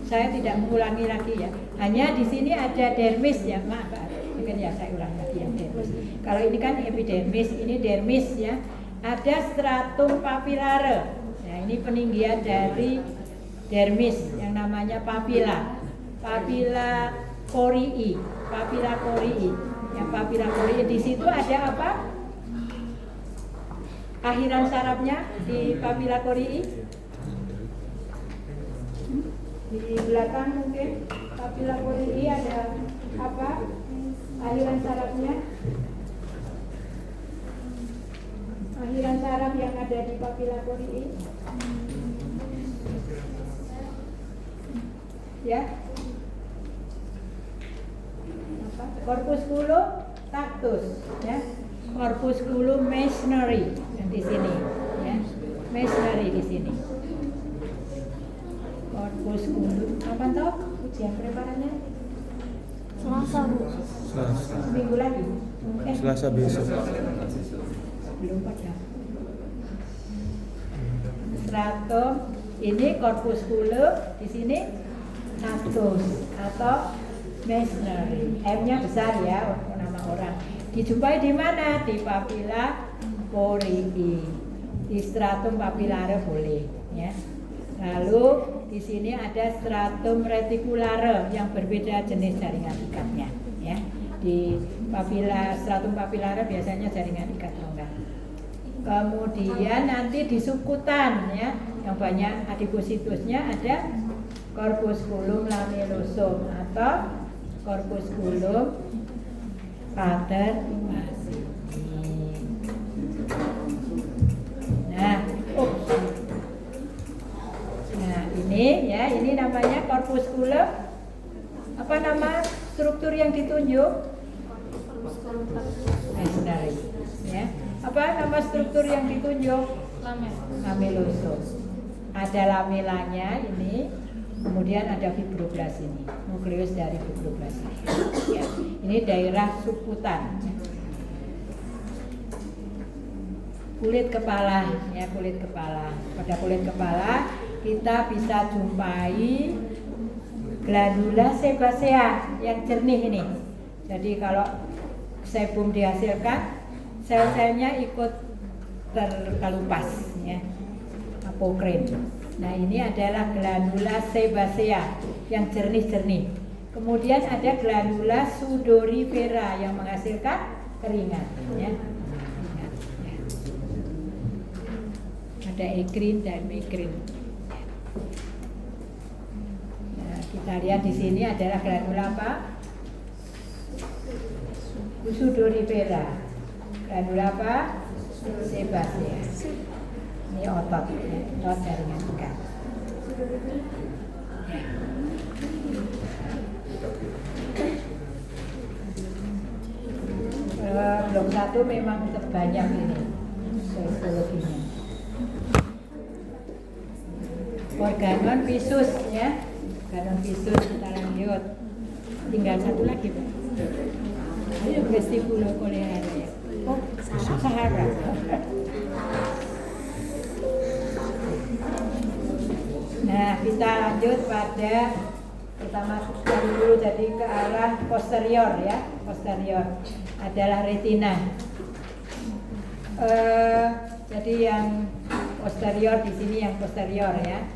Saya tidak mengulangi lagi ya. Hanya di sini ada dermis ya, maaf Pak. Mungkin ya saya ulang lagi yang dermis. Kalau ini kan epidermis, ini dermis ya. Ada stratum papillare. Nah, ini peninggian dari dermis yang namanya papilla. Papilla corii. Yang papilla corii di situ ada apa? Akhiran sarafnya di papilla corii. Di belakang mungkin papilla corii ada apa? Akhiran sarafnya. Akhiran saraf yang ada di papilla corii. Ya. Apa? Corpusculum tactus ya. Corpusculum Meissneri yang di sini ya. Meissneri di sini. Corpusculum apa toh? Ujian preparannya? Selasa, Bu. Selasa. Seminggu lagi. Selasa besok. Belum pada. Stratum ini corpusculum, di sini tactus atau Meissneri. M-nya besar ya untuk nama orang. Dijumpai di mana? Di papilla corii. Di stratum papillare boleh ya. Lalu di sini ada stratum reticulare yang berbeda jenis jaringan ikatnya ya. Di stratum papillare biasanya jaringan ikat longgar. Kemudian nanti di subkutan ya, yang banyak adipositusnya ada corpusculum lamellosum atau corpusculum paternoster. Nah, ini ya, ini namanya corpusculum. Apa nama struktur yang ditunjuk? Meissneri. Ya. Apa nama struktur yang ditunjuk? Lamellosum. Ada lamellanya ini, kemudian ada fibroblast ini, nukleus dari fibroblast. Ya. Ini daerah subkutan. Kulit kepala, ya kulit kepala. Pada kulit kepala kita bisa jumpai glandula sebacea yang jernih ini. Jadi kalau sebum dihasilkan, sel-selnya ikut terkelupas, ya, apokrin. Nah ini adalah glandula sebacea yang jernih-jernih. Kemudian ada glandula sudorifera yang menghasilkan keringat, ya. Ada ekrin dan mekrin. Nah, kita lihat di sini adalah glandula apa? Sudorifera. Glandula apa? Sebacea. Ini otot, ya, otot jaringan ikat. Blok 1 memang terbanyak ini histologinya. Organon visus ya, organon visus kita lanjut. Tinggal satu lagi Pak. Vestibulocochlear ya. Oh, Sahara. Nah, kita lanjut pada pertama sekali dulu jadi ke arah posterior ya. Posterior adalah retina. Jadi yang posterior di sini yang posterior ya.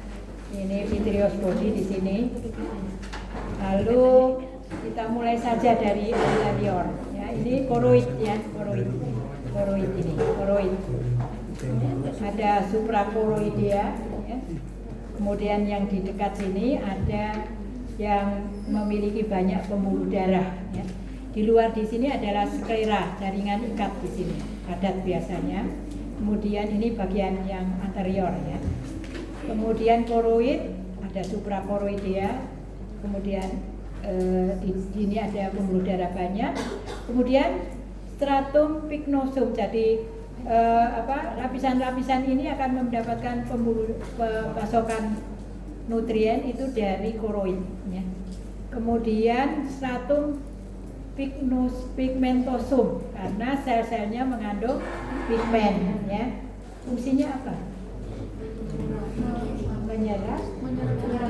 Ini vitreous body di sini. Lalu kita mulai saja dari anterior ya. Ini choroid ya, choroid. Choroid ini, choroid. Ada suprachoroidea ya. Kemudian yang di dekat sini ada yang memiliki banyak pembuluh darah ya. Di luar di sini adalah sklera, jaringan ikat di sini, padat biasanya. Kemudian ini bagian yang anterior ya. Kemudian choroid, ada suprachoroidea. Kemudian di sini ada pembuluh darah banyak. Kemudian stratum pycnosum. Jadi lapisan-lapisan ini akan mendapatkan pasokan nutrien itu dari koroid ya. Kemudian stratum pigmentosum karena sel-selnya mengandung pigmen ya. Fungsinya apa? Menyerap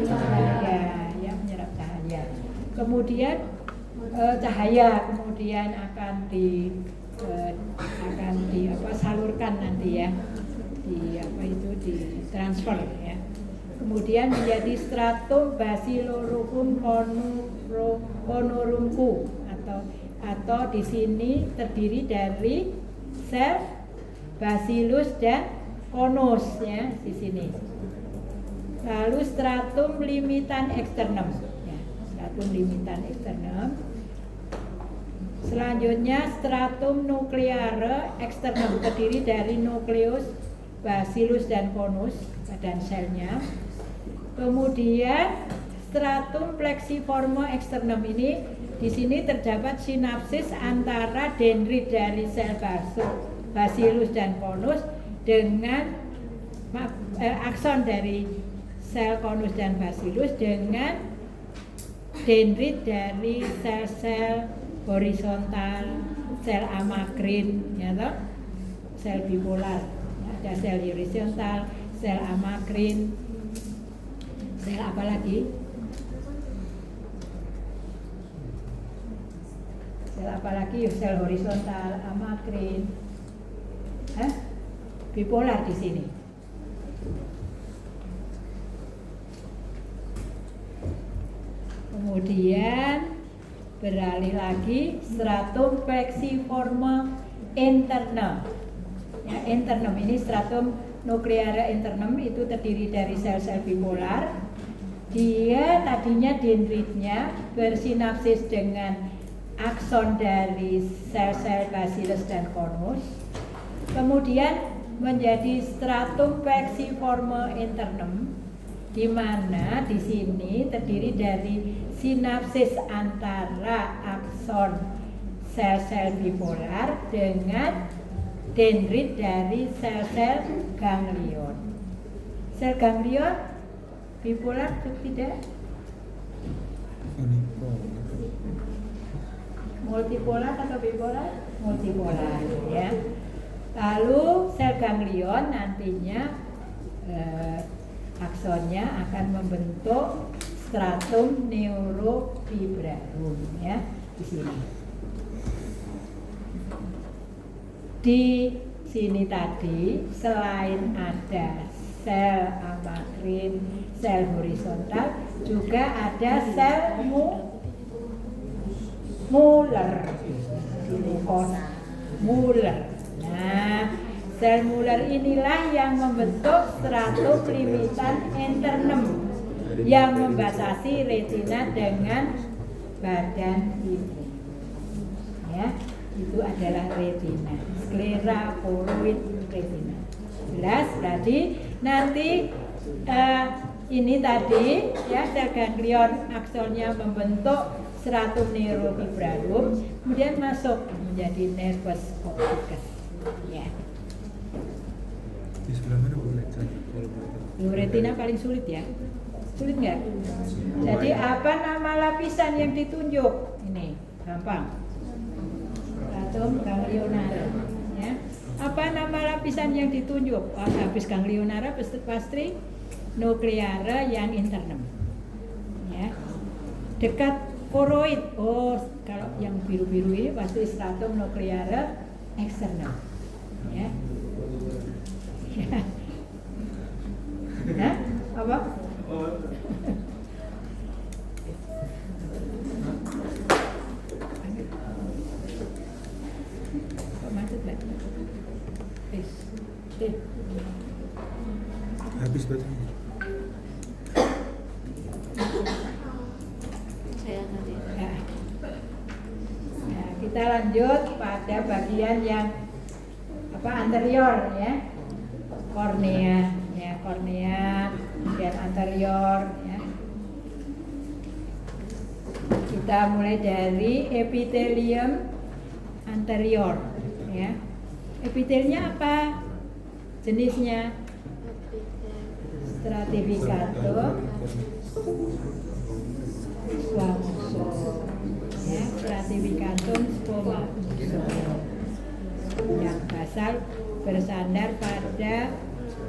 cahaya ya, menyerap cahaya. Kemudian cahaya kemudian akan salurkan nanti ya, ditransfer ya. Kemudian menjadi stratum basilorum conorumku atau di sini terdiri dari sel bacillus dan conus ya di sini. Lalu stratum limitan externum ya, stratum limitan externum. Selanjutnya stratum nucleare externum terdiri dari nukleus, bacillus dan conus badan selnya. Kemudian stratum plexiforme externum ini di sini terdapat sinapsis antara dendrit dari sel bacillus dan conus dengan akson dari sel conus dan bacillus dengan dendrit dari sel-sel horizontal, sel amakrin, ya toh? Sel bipolar. Ada sel horizontal, sel amakrin, sel apa lagi? Sel apa lagi? Sel horizontal, amakrin, bipolar di sini. Kemudian beralih lagi stratum plexiforme internum. Ya, internum ini stratum nucleare internum itu terdiri dari sel-sel bipolar. Dia tadinya dendritnya bersinapsis dengan akson dari sel-sel bacillus dan conus. Kemudian menjadi stratum plexiforme internum, di mana di sini terdiri dari sinapsis antara akson sel-sel bipolar dengan dendrit dari sel-sel ganglion. Sel ganglion bipolar tidak? Multipolar atau bipolar? Multipolar ya. Lalu sel ganglion nantinya aksonnya akan membentuk stratum neurofibrarum ya di sini. Di sini tadi selain ada sel amakrin, sel horizontal, juga ada sel Muller. Muller. Nah, sel Muller inilah yang membentuk stratum limitan internum yang membatasi retina dengan badan ini. Ya, itu adalah retina. Sklera koroid retina. Jelas berarti nanti ini tadi ya sel ganglion aksonnya membentuk stratum neurofibrarum, kemudian masuk menjadi nervus opticus. Ya. Di sebelah mana boleh? Retina paling sulit ya. Sulit nggak? Jadi apa nama lapisan yang ditunjuk? Ini gampang. Stratum ganglionara. Ya. Apa nama lapisan yang ditunjuk? Habis ganglionara pasti nukleare yang internum. Ya. Dekat koroid. Oh, kalau yang biru-biru ini pasti stratum nukleare externum. Ya. Hah? Apa? Kok macet nggak? Habis baterainya. Nah, kita lanjut pada bagian yang anterior ya, kornea ya, kornea bagian anterior ya. Kita mulai dari epithelium anterior ya. Epitelnya apa jenisnya? Stratificatum squamosum, ya, stratificatum squamosum. Yang basal bersandar pada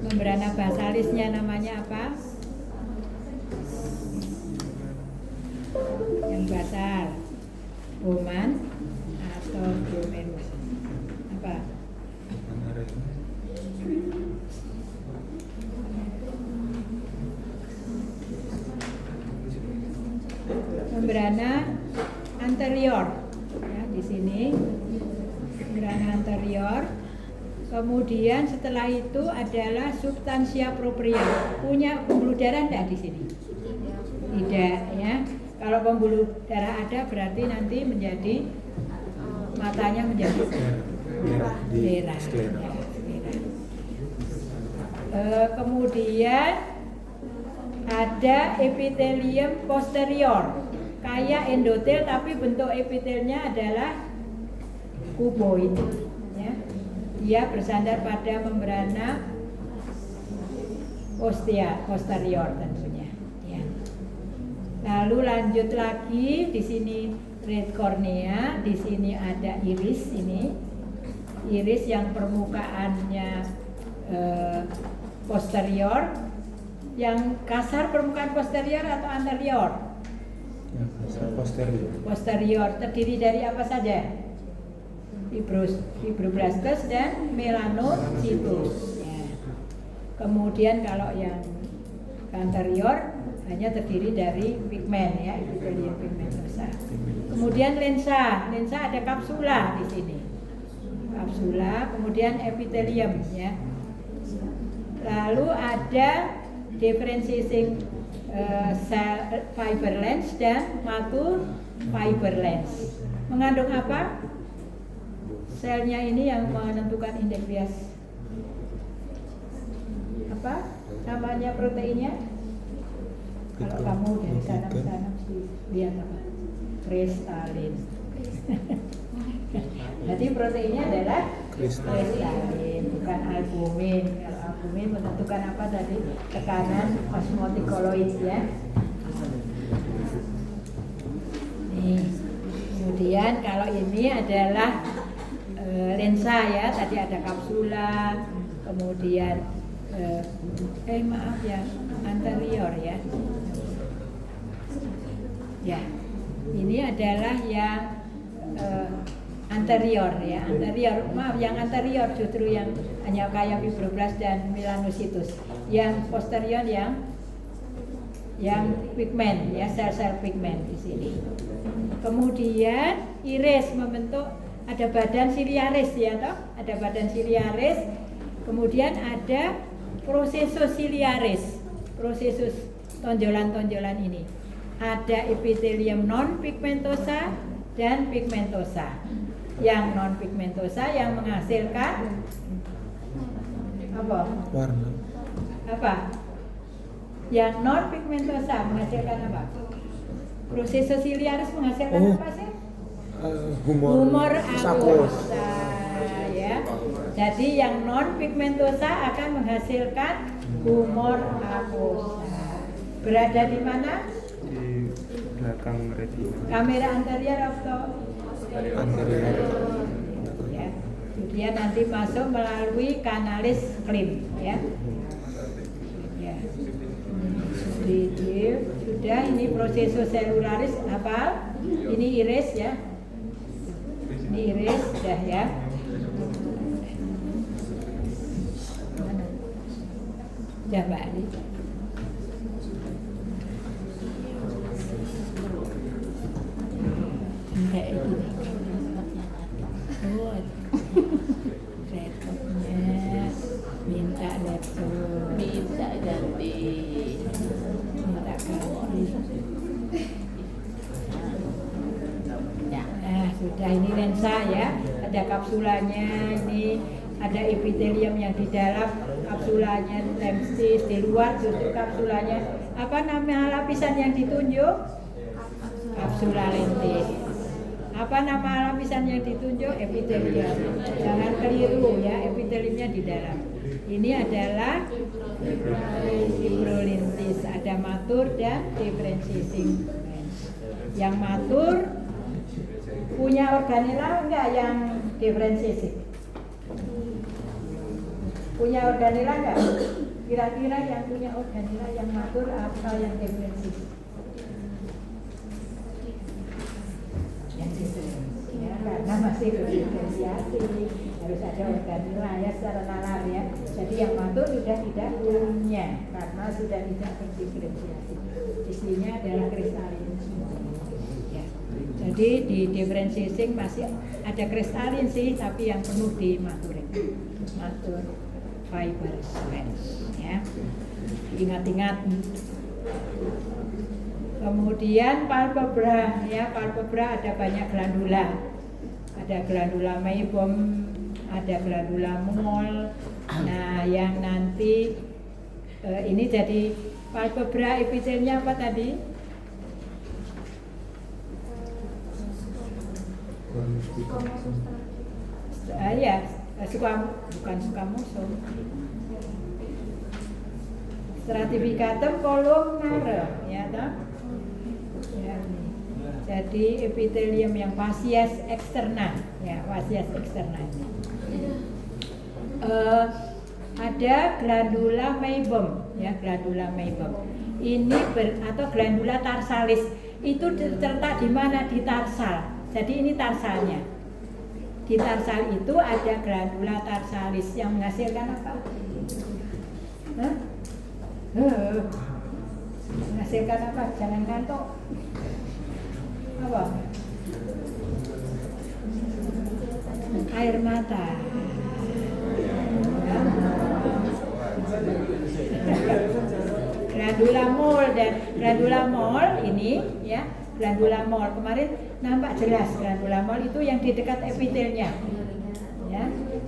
membrana basalisnya, namanya apa? Yang basal, Bowman atau glomerus. Apa? Membrana anterior, ya, di sini membrana anterior. Kemudian setelah itu adalah substansia propria. Punya pembuluh darah enggak di sini? Tidak, ya. Kalau pembuluh darah ada berarti nanti menjadi matanya menjadi Merah di merah. sklera. Ya, merah. Kemudian ada epitelium posterior, kayak endotel tapi bentuk epitelnya adalah kuboid, ya. Dia bersandar pada membrana posterior tentunya, ya. Lalu lanjut lagi, di sini red cornea, di sini ada iris, ini iris yang permukaannya posterior. Yang kasar permukaan posterior atau anterior? Yang kasar posterior. Posterior terdiri dari apa saja? Fibroblastos dan melanocytos, ya. Kemudian kalau yang anterior hanya terdiri dari pigmen, ya, epithelium pigmentosa. Kemudian lensa ada kapsula di sini, kapsula. Kemudian epithelium, ya. Lalu ada differentiating cell fiber lens dan macul fiber lens. Mengandung apa? Selnya ini yang menentukan indeks bias. Apa namanya proteinnya? Kalau kamu dari sana ke sana mesti lihat apa? Kristalin. Jadi proteinnya adalah kristalin, bukan albumin. Kalau albumin menentukan apa tadi? Tekanan osmotic colloid, ya. Nih. Kemudian kalau ini adalah lensa, ya. Tadi ada kapsula, kemudian maaf ya, anterior, ya. Ya. Ini adalah yang anterior, ya, anterior. Maaf, yang anterior justru yang hanya kayak fibroblast dan melanocytos. Yang posterior yang pigmen, ya, sel-sel pigmen di sini. Kemudian iris membentuk, ada badan siliaris, ya, toh? Ada badan siliaris. Kemudian ada prosesus siliaris, prosesus tonjolan-tonjolan ini. Ada epithelium non pigmentosa dan pigmentosa. Yang non pigmentosa yang menghasilkan apa? Warna. Apa? Yang non pigmentosa menghasilkan apa? Prosesus siliaris menghasilkan apa sih? Humor aquosa, ya. Jadi yang non pigmentosa akan menghasilkan humor aquosa. Berada di mana? Di belakang retina. Kamera anterior atau Anterior. ya. Kemudian nanti masuk melalui kanalis klim, ya. Ya. Sudah, ini prosesus selularis, hafal? Ini iris, ya. Ini iris, sudah, ya. Sudah, Mbak Ali. Kayak gini. Oh, laptopnya minta laptop, Bisa ganti. minta ganti. Ya. Nah, sudah, ini lensa, ya. Ada kapsulanya, ini ada epithelium yang di dalam kapsulanya, lemstis di luar justru kapsulanya. Apa nama lapisan yang ditunjuk? Kapsula lentis. Apa nama lapisan yang ditunjuk? Epitelium. Jangan keliru ya, epiteliumnya di dalam. Ini adalah fibrolintis, ada matur dan differentiating. Yang matur punya organela enggak yang differentiating? Punya organela enggak? Kira-kira yang punya organela yang matur apa yang differentiating? Ya, karena masih diferensiasi harus ada organela ya secara nalar ya. Jadi yang matur sudah tidak punya karena sudah tidak terdiferensiasi. Isinya adalah kristalin semua. Ya. Jadi di differentiating masih ada kristalin sih, tapi yang penuh di matur fiber cells ya. Ingat-ingat. Kemudian palpebra ya, palpebra ada banyak glandula. Ada glandula meibom, ada glandula mol. Nah, yang nanti ini jadi palpebra epitelnya apa tadi? Ya, bukan squamosum. Stratificatum columnar ya toh. Ya, ini. Jadi epitelium yang facies externa ya, facies externa ini. Ada glandula meibom ya, glandula meibom. Ini atau glandula tarsalis itu terletak di mana? Di tarsal. Jadi ini tarsalnya. Di tarsal itu ada glandula tarsalis yang menghasilkan apa? Menghasilkan apa? Jangan kantok. Apa? Air mata. Glandula mol dan glandula mol ini ya, glandula mol kemarin nampak jelas glandula mol itu yang di dekat epitelnya ya.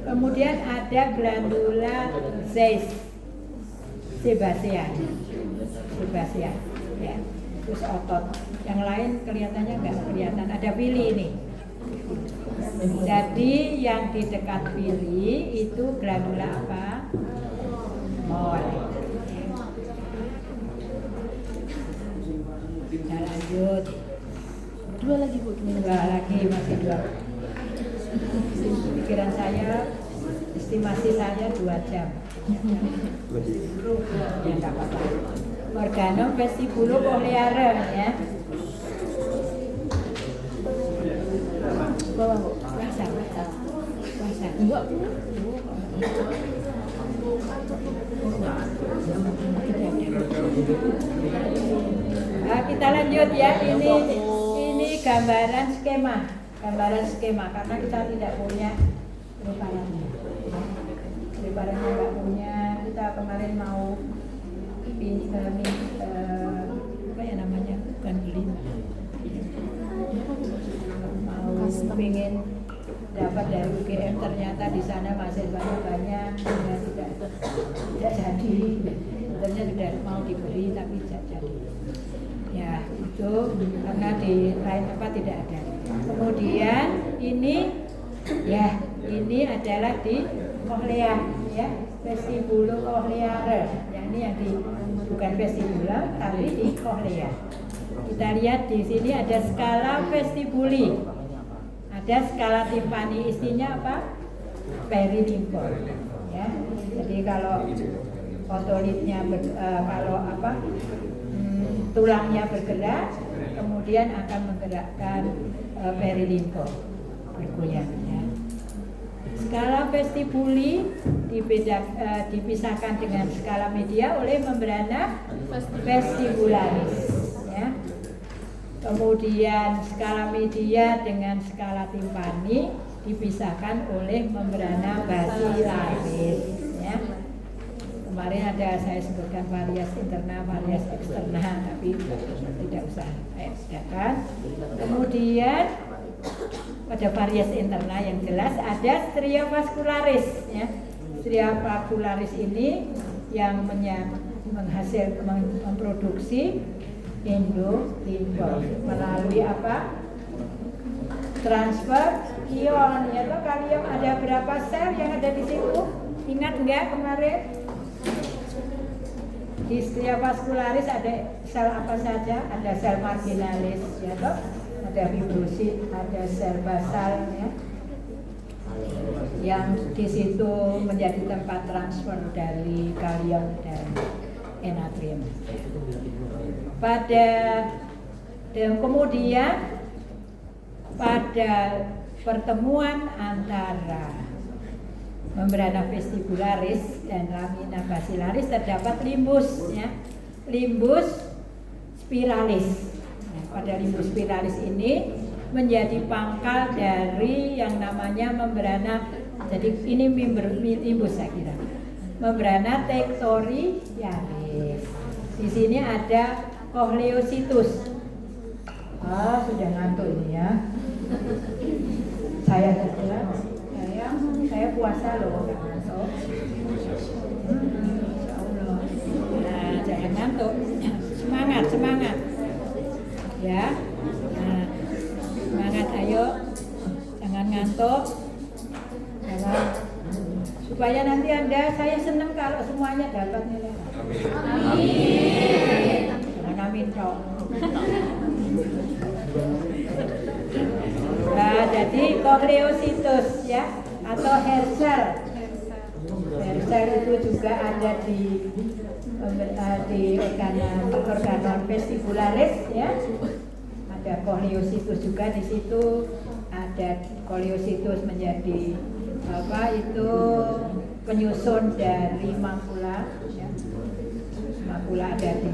Kemudian ada glandula sebasea ya, terus otot yang lain kelihatannya nggak kelihatan, ada pili ini. Jadi yang di dekat pili itu glandula apa? Mol. Kita lanjut. Dua lagi Bu. Dua lagi, masih dua. Pikiran saya, estimasi saya 2 jam. Ya nggak apa-apa. Organum vestibulocochleare ya. Bawa Bu. Puasa. Enggak. Nah, kita lanjut ya. Ini gambaran skema karena kita tidak punya preparannya nggak punya. Kita kemarin mau apa ya namanya, bukan beli, mau pengen dapat dari UGM, ternyata di sana mahasiswanya banyak, ya tidak jadi. Sebenarnya sudah mau diberi tapi tidak jadi. Ya itu karena di lain tempat tidak ada. Kemudian ini adalah di cochlea ya, vestibulocochleare. Ya, ini yang di bukan vestibula tapi di cochlea. Kita lihat di sini ada skala vestibuli, ada skala timpani, isinya apa? Perilimfo. Ya, jadi kalau otolitnya tulangnya bergerak, kemudian akan menggerakkan perilimfo bergoyang. Ya. Skala vestibuli dipisahkan dengan skala media oleh membrana vestibularis. Ya. Kemudian skala media dengan skala timpani dipisahkan oleh membrana basilaris. Ya. Kemarin ada saya sebutkan varias interna, varias eksterna, tapi tidak usah bedakan. Kemudian pada varias interna yang jelas ada stria vascularis. Ya. Stria vascularis ini yang memproduksi endolimfo melalui apa? transfer ion, yaitu kalium ada berapa sel yang ada di situ? Ingat nggak kemarin? Di setiap vaskularis ada sel apa saja? Ada sel marginalis, yaitu ada fibrosit, ada sel basal, ya, yang di situ menjadi tempat transfer dari kalium dan natrium. Dan kemudian pada pertemuan antara membrana vestibularis dan lamina basilaris terdapat limbus, ya, limbus spiralis. Nah, pada limbus spiralis ini menjadi pangkal dari yang namanya membrana. Jadi ini limbus saya kira. Membrana tectorialis. Di sini ada kohleositus. Sudah ngantuk ini ya. Saya puasa loh, nggak ngantuk. Insyaallah. Nah, jangan ngantuk. Semangat. Ya. Nah, semangat, ayo. Jangan ngantuk. Supaya nanti saya senang kalau semuanya dapat nilai. Amin. Jangan amin kok. Nah, jadi kohleositus, ya, atau hair cell. Hair cell itu juga ada di organon vestibularis, ya. Ada kohleositus juga di situ. Ada kohleositus menjadi penyusun dari makula, ya. Makula ada di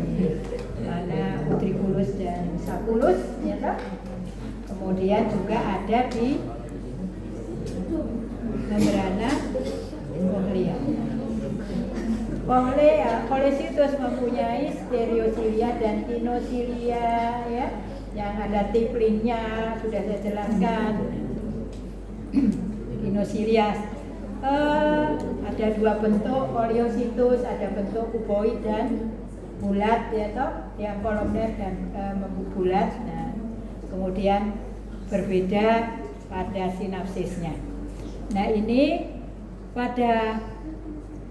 mana utriculus dan sacculus, ya toh? Kemudian juga ada di membrana cochlea. Kohleositus mempunyai stereocilia dan kinocilia, ya, yang ada tiplinnya sudah saya jelaskan. Kinocilia ada dua bentuk kohleositus, ada bentuk kuboid dan bulat, ya toh, yang kolomner dan bulat. Nah, kemudian berbeda pada sinapsisnya. Nah, ini pada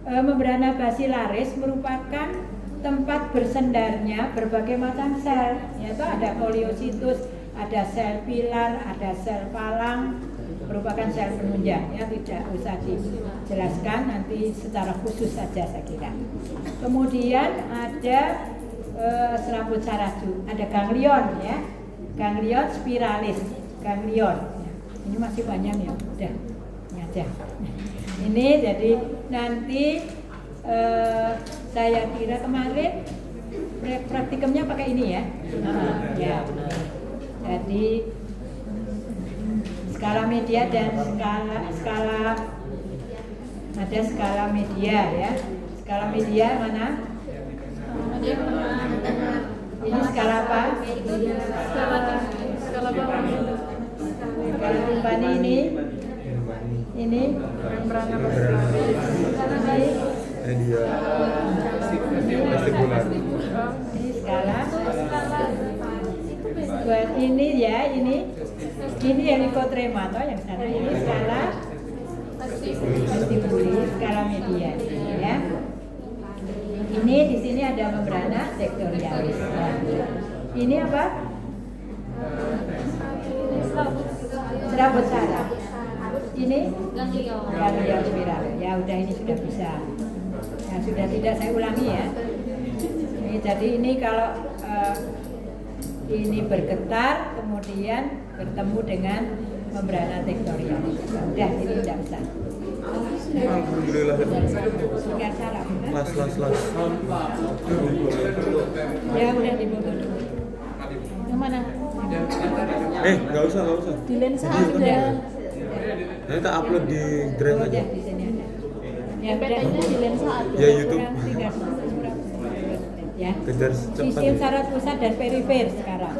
membrana basilaris merupakan tempat bersendarnya berbagai macam sel, yaitu ada kohleositus, ada sel pilar, ada sel palang, merupakan sel penunjang, ya, tidak usah dijelaskan, nanti secara khusus saja saya kira. Kemudian ada serabut saraju, ada ganglion, ya, ganglion spiralis, ganglion. Ya. Ini masih banyak ya, udah ini aja. Ini jadi nanti saya kira kemarin praktikumnya pakai ini ya. Ya. Jadi skala media dan skala ada skala media, ya. Skala media mana? Ini skala apa? Skala Timpani ini. Ini membrana basilaris. Media vestibular. Ini skala. Buat ini ya, ini helikotrema atau yang sana ini skala vestibulis, skala media, ya. Ini di sini ada membrana tectorialis. Nah, ini apa? Serabut saraf. Ini ganglion spiralis. Ya udah, ini sudah bisa. Ya sudah, tidak saya ulangi ya. Jadi ini kalau ini bergetar kemudian bertemu dengan membrana tectorialis. Udah, ini tidak bisa. Alhamdulillah. Singkat saraf. Las. Ya udah dibutuh dulu. Yang mana? Nggak usah. Di lensa Video ada. Nanti tak upload di drive aja. Udah, di sini ada. Ya PT-nya di lensa ada. Ya, YouTube. Ya. Kejar cepat. Sistem saraf pusat dan perifer sekarang.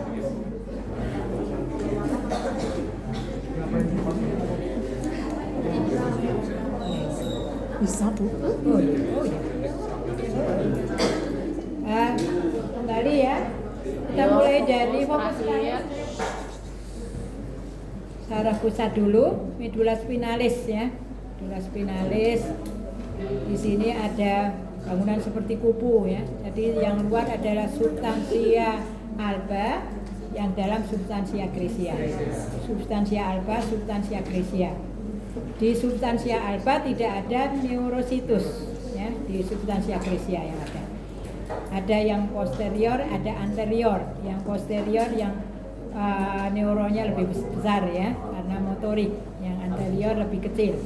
Bisa, Bu. Oh ya. Kembali ya. Kita mulai dari fokus Makasih ya. saraf pusat dulu, medula spinalis ya. Medula spinalis. Di sini ada bangunan seperti kupu ya. Jadi yang luar adalah substansia alba, yang dalam substansia gracia. Substansia alba, substansia gracia. Di substansia alba tidak ada neurositus ya, di substansia gracia yang ada. Ada yang posterior, ada anterior. Yang posterior yang neuronnya lebih besar ya, karena motorik. Yang anterior lebih kecil.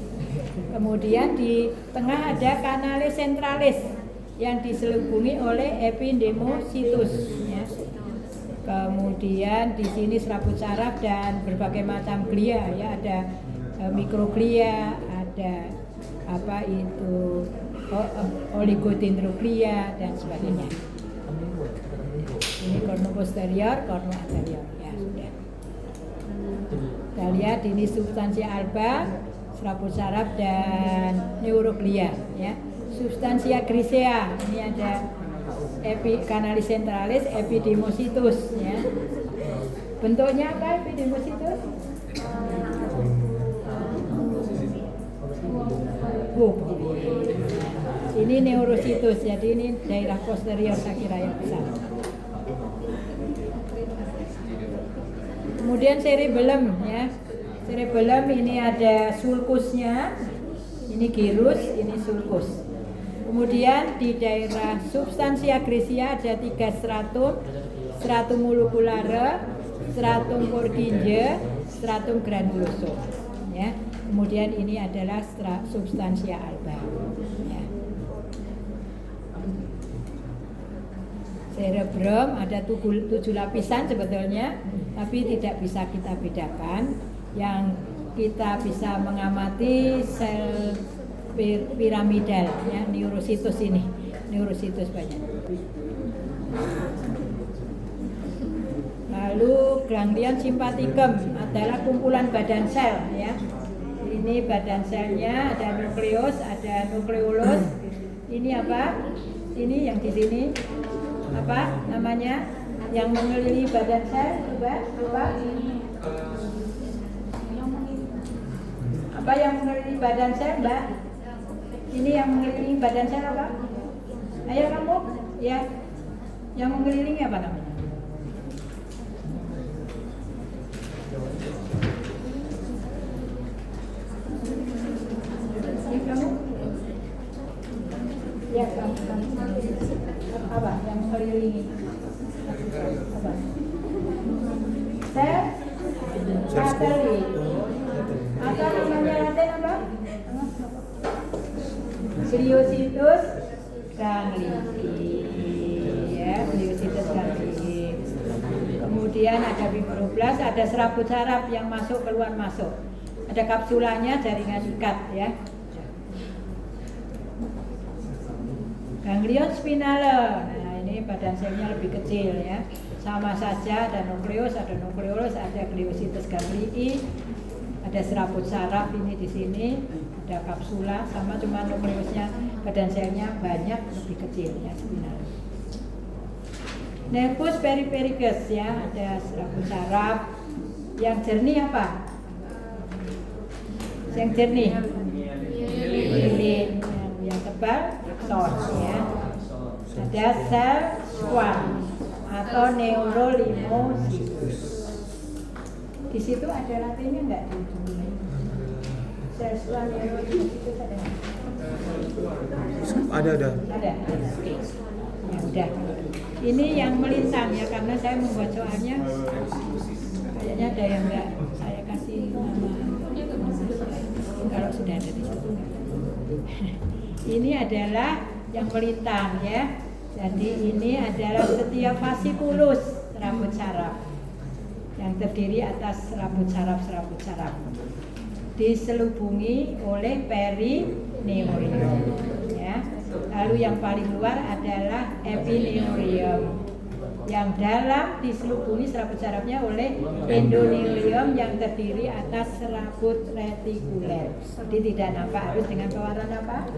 Kemudian di tengah ada kanalis centralis yang diselubungi oleh epidemositus ya. Kemudian di sini serabut saraf dan berbagai macam glia ya, ada mikroglia, ada apa itu oligodendroglia dan sebagainya. Ini kornu posterior, kornu anterior ya sudah. Kita lihat ini substansia alba, serabut saraf dan neuroglia ya. Substansia grisea ini ada kanalis centralis, epidemositus ya. Bentuknya apa epidemositus? Ini neurositus, jadi ini daerah posterior saya kira yang besar. Kemudian cerebellum ya. Cerebellum ini ada sulcusnya, ini gyrus, ini sulcus. Kemudian di daerah substansia gracia ada 3 stratum, stratum moleculare, stratum Purkinje, stratum granulosum. Ya. Kemudian ini adalah substansia alba. Ya. Cerebrum ada 7 lapisan sebetulnya, tapi tidak bisa kita bedakan. Yang kita bisa mengamati sel piramidal ya, neurositus ini, neurositus banyak. Lalu ganglion simpaticum adalah kumpulan badan sel ya. Ini badan selnya ada nukleus, ada nukleolus. Ini apa? Ini yang di sini apa namanya? Yang mengelilingi badan sel coba apa? Apa yang mengelilingi badan sel, Mbak? Ini yang mengelilingi badan sel apa? Ayo kamu, ya. Yang mengelilingi apa namanya? Ini kamu? Ya, kamu. Apa yang mengelilingi? Apa? Sel satelit. Atau namanya Latin apa? Gliositus ganglii ya, gliositus ganglii. Kemudian ada fibroblast, ada serabut saraf yang masuk keluar masuk. Ada kapsulanya, jaringan ikat ya. Ganglion spinale. Nah, ini badan selnya lebih kecil ya. Sama saja ada nukleus, ada nukleolus, ada gliositus ganglii. Ada serabut saraf ini di sini, ada kapsula, sama cuma nukleusnya, badan selnya banyak lebih kecil ya, spinal. Nervus perifericus ya, ada serabut saraf. Yang jernih apa? Yang jernih, lilin. Yang tebal, axon ya. Ada sel squam atau neurolimocytus. Di situ ada latinnya enggak di ujungnya? Sel neurolimocytus ada enggak? Ada. Ada. Ya udah. Ini yang melintang ya, karena saya membuat soalnya kayaknya ada yang enggak saya kasih nama kalau sudah ada di situ. Ini adalah yang melintang ya. Jadi ini adalah setiap fasciculus serabut saraf yang terdiri atas serabut saraf diselubungi oleh perineurium ya. Lalu yang paling luar adalah epineurium yang dalam diselubungi serabut sarafnya oleh endoneurium yang terdiri atas serabut retikuler. Jadi tidak nampak, harus dengan pewarnaan apa?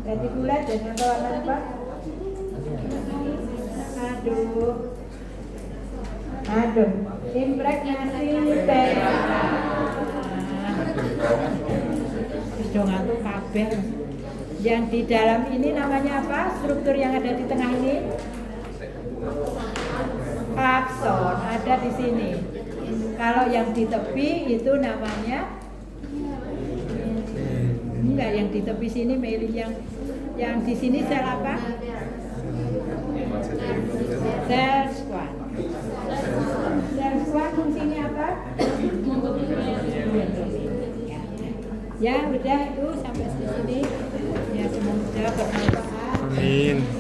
Retikuler dengan pewarnaan apa? Aduh, impregnasi do ngantuk kabeh. Yang di dalam ini namanya apa? Struktur yang ada di tengah ini? Akson ada di sini. Kalau yang di tepi itu namanya enggak, yang di tepi sini mieli, yang di sini sel apa? Sel squat. Sel squat fungsinya apa? Ya udah itu sampai sini. Ya semoga bermanfaat. Amin.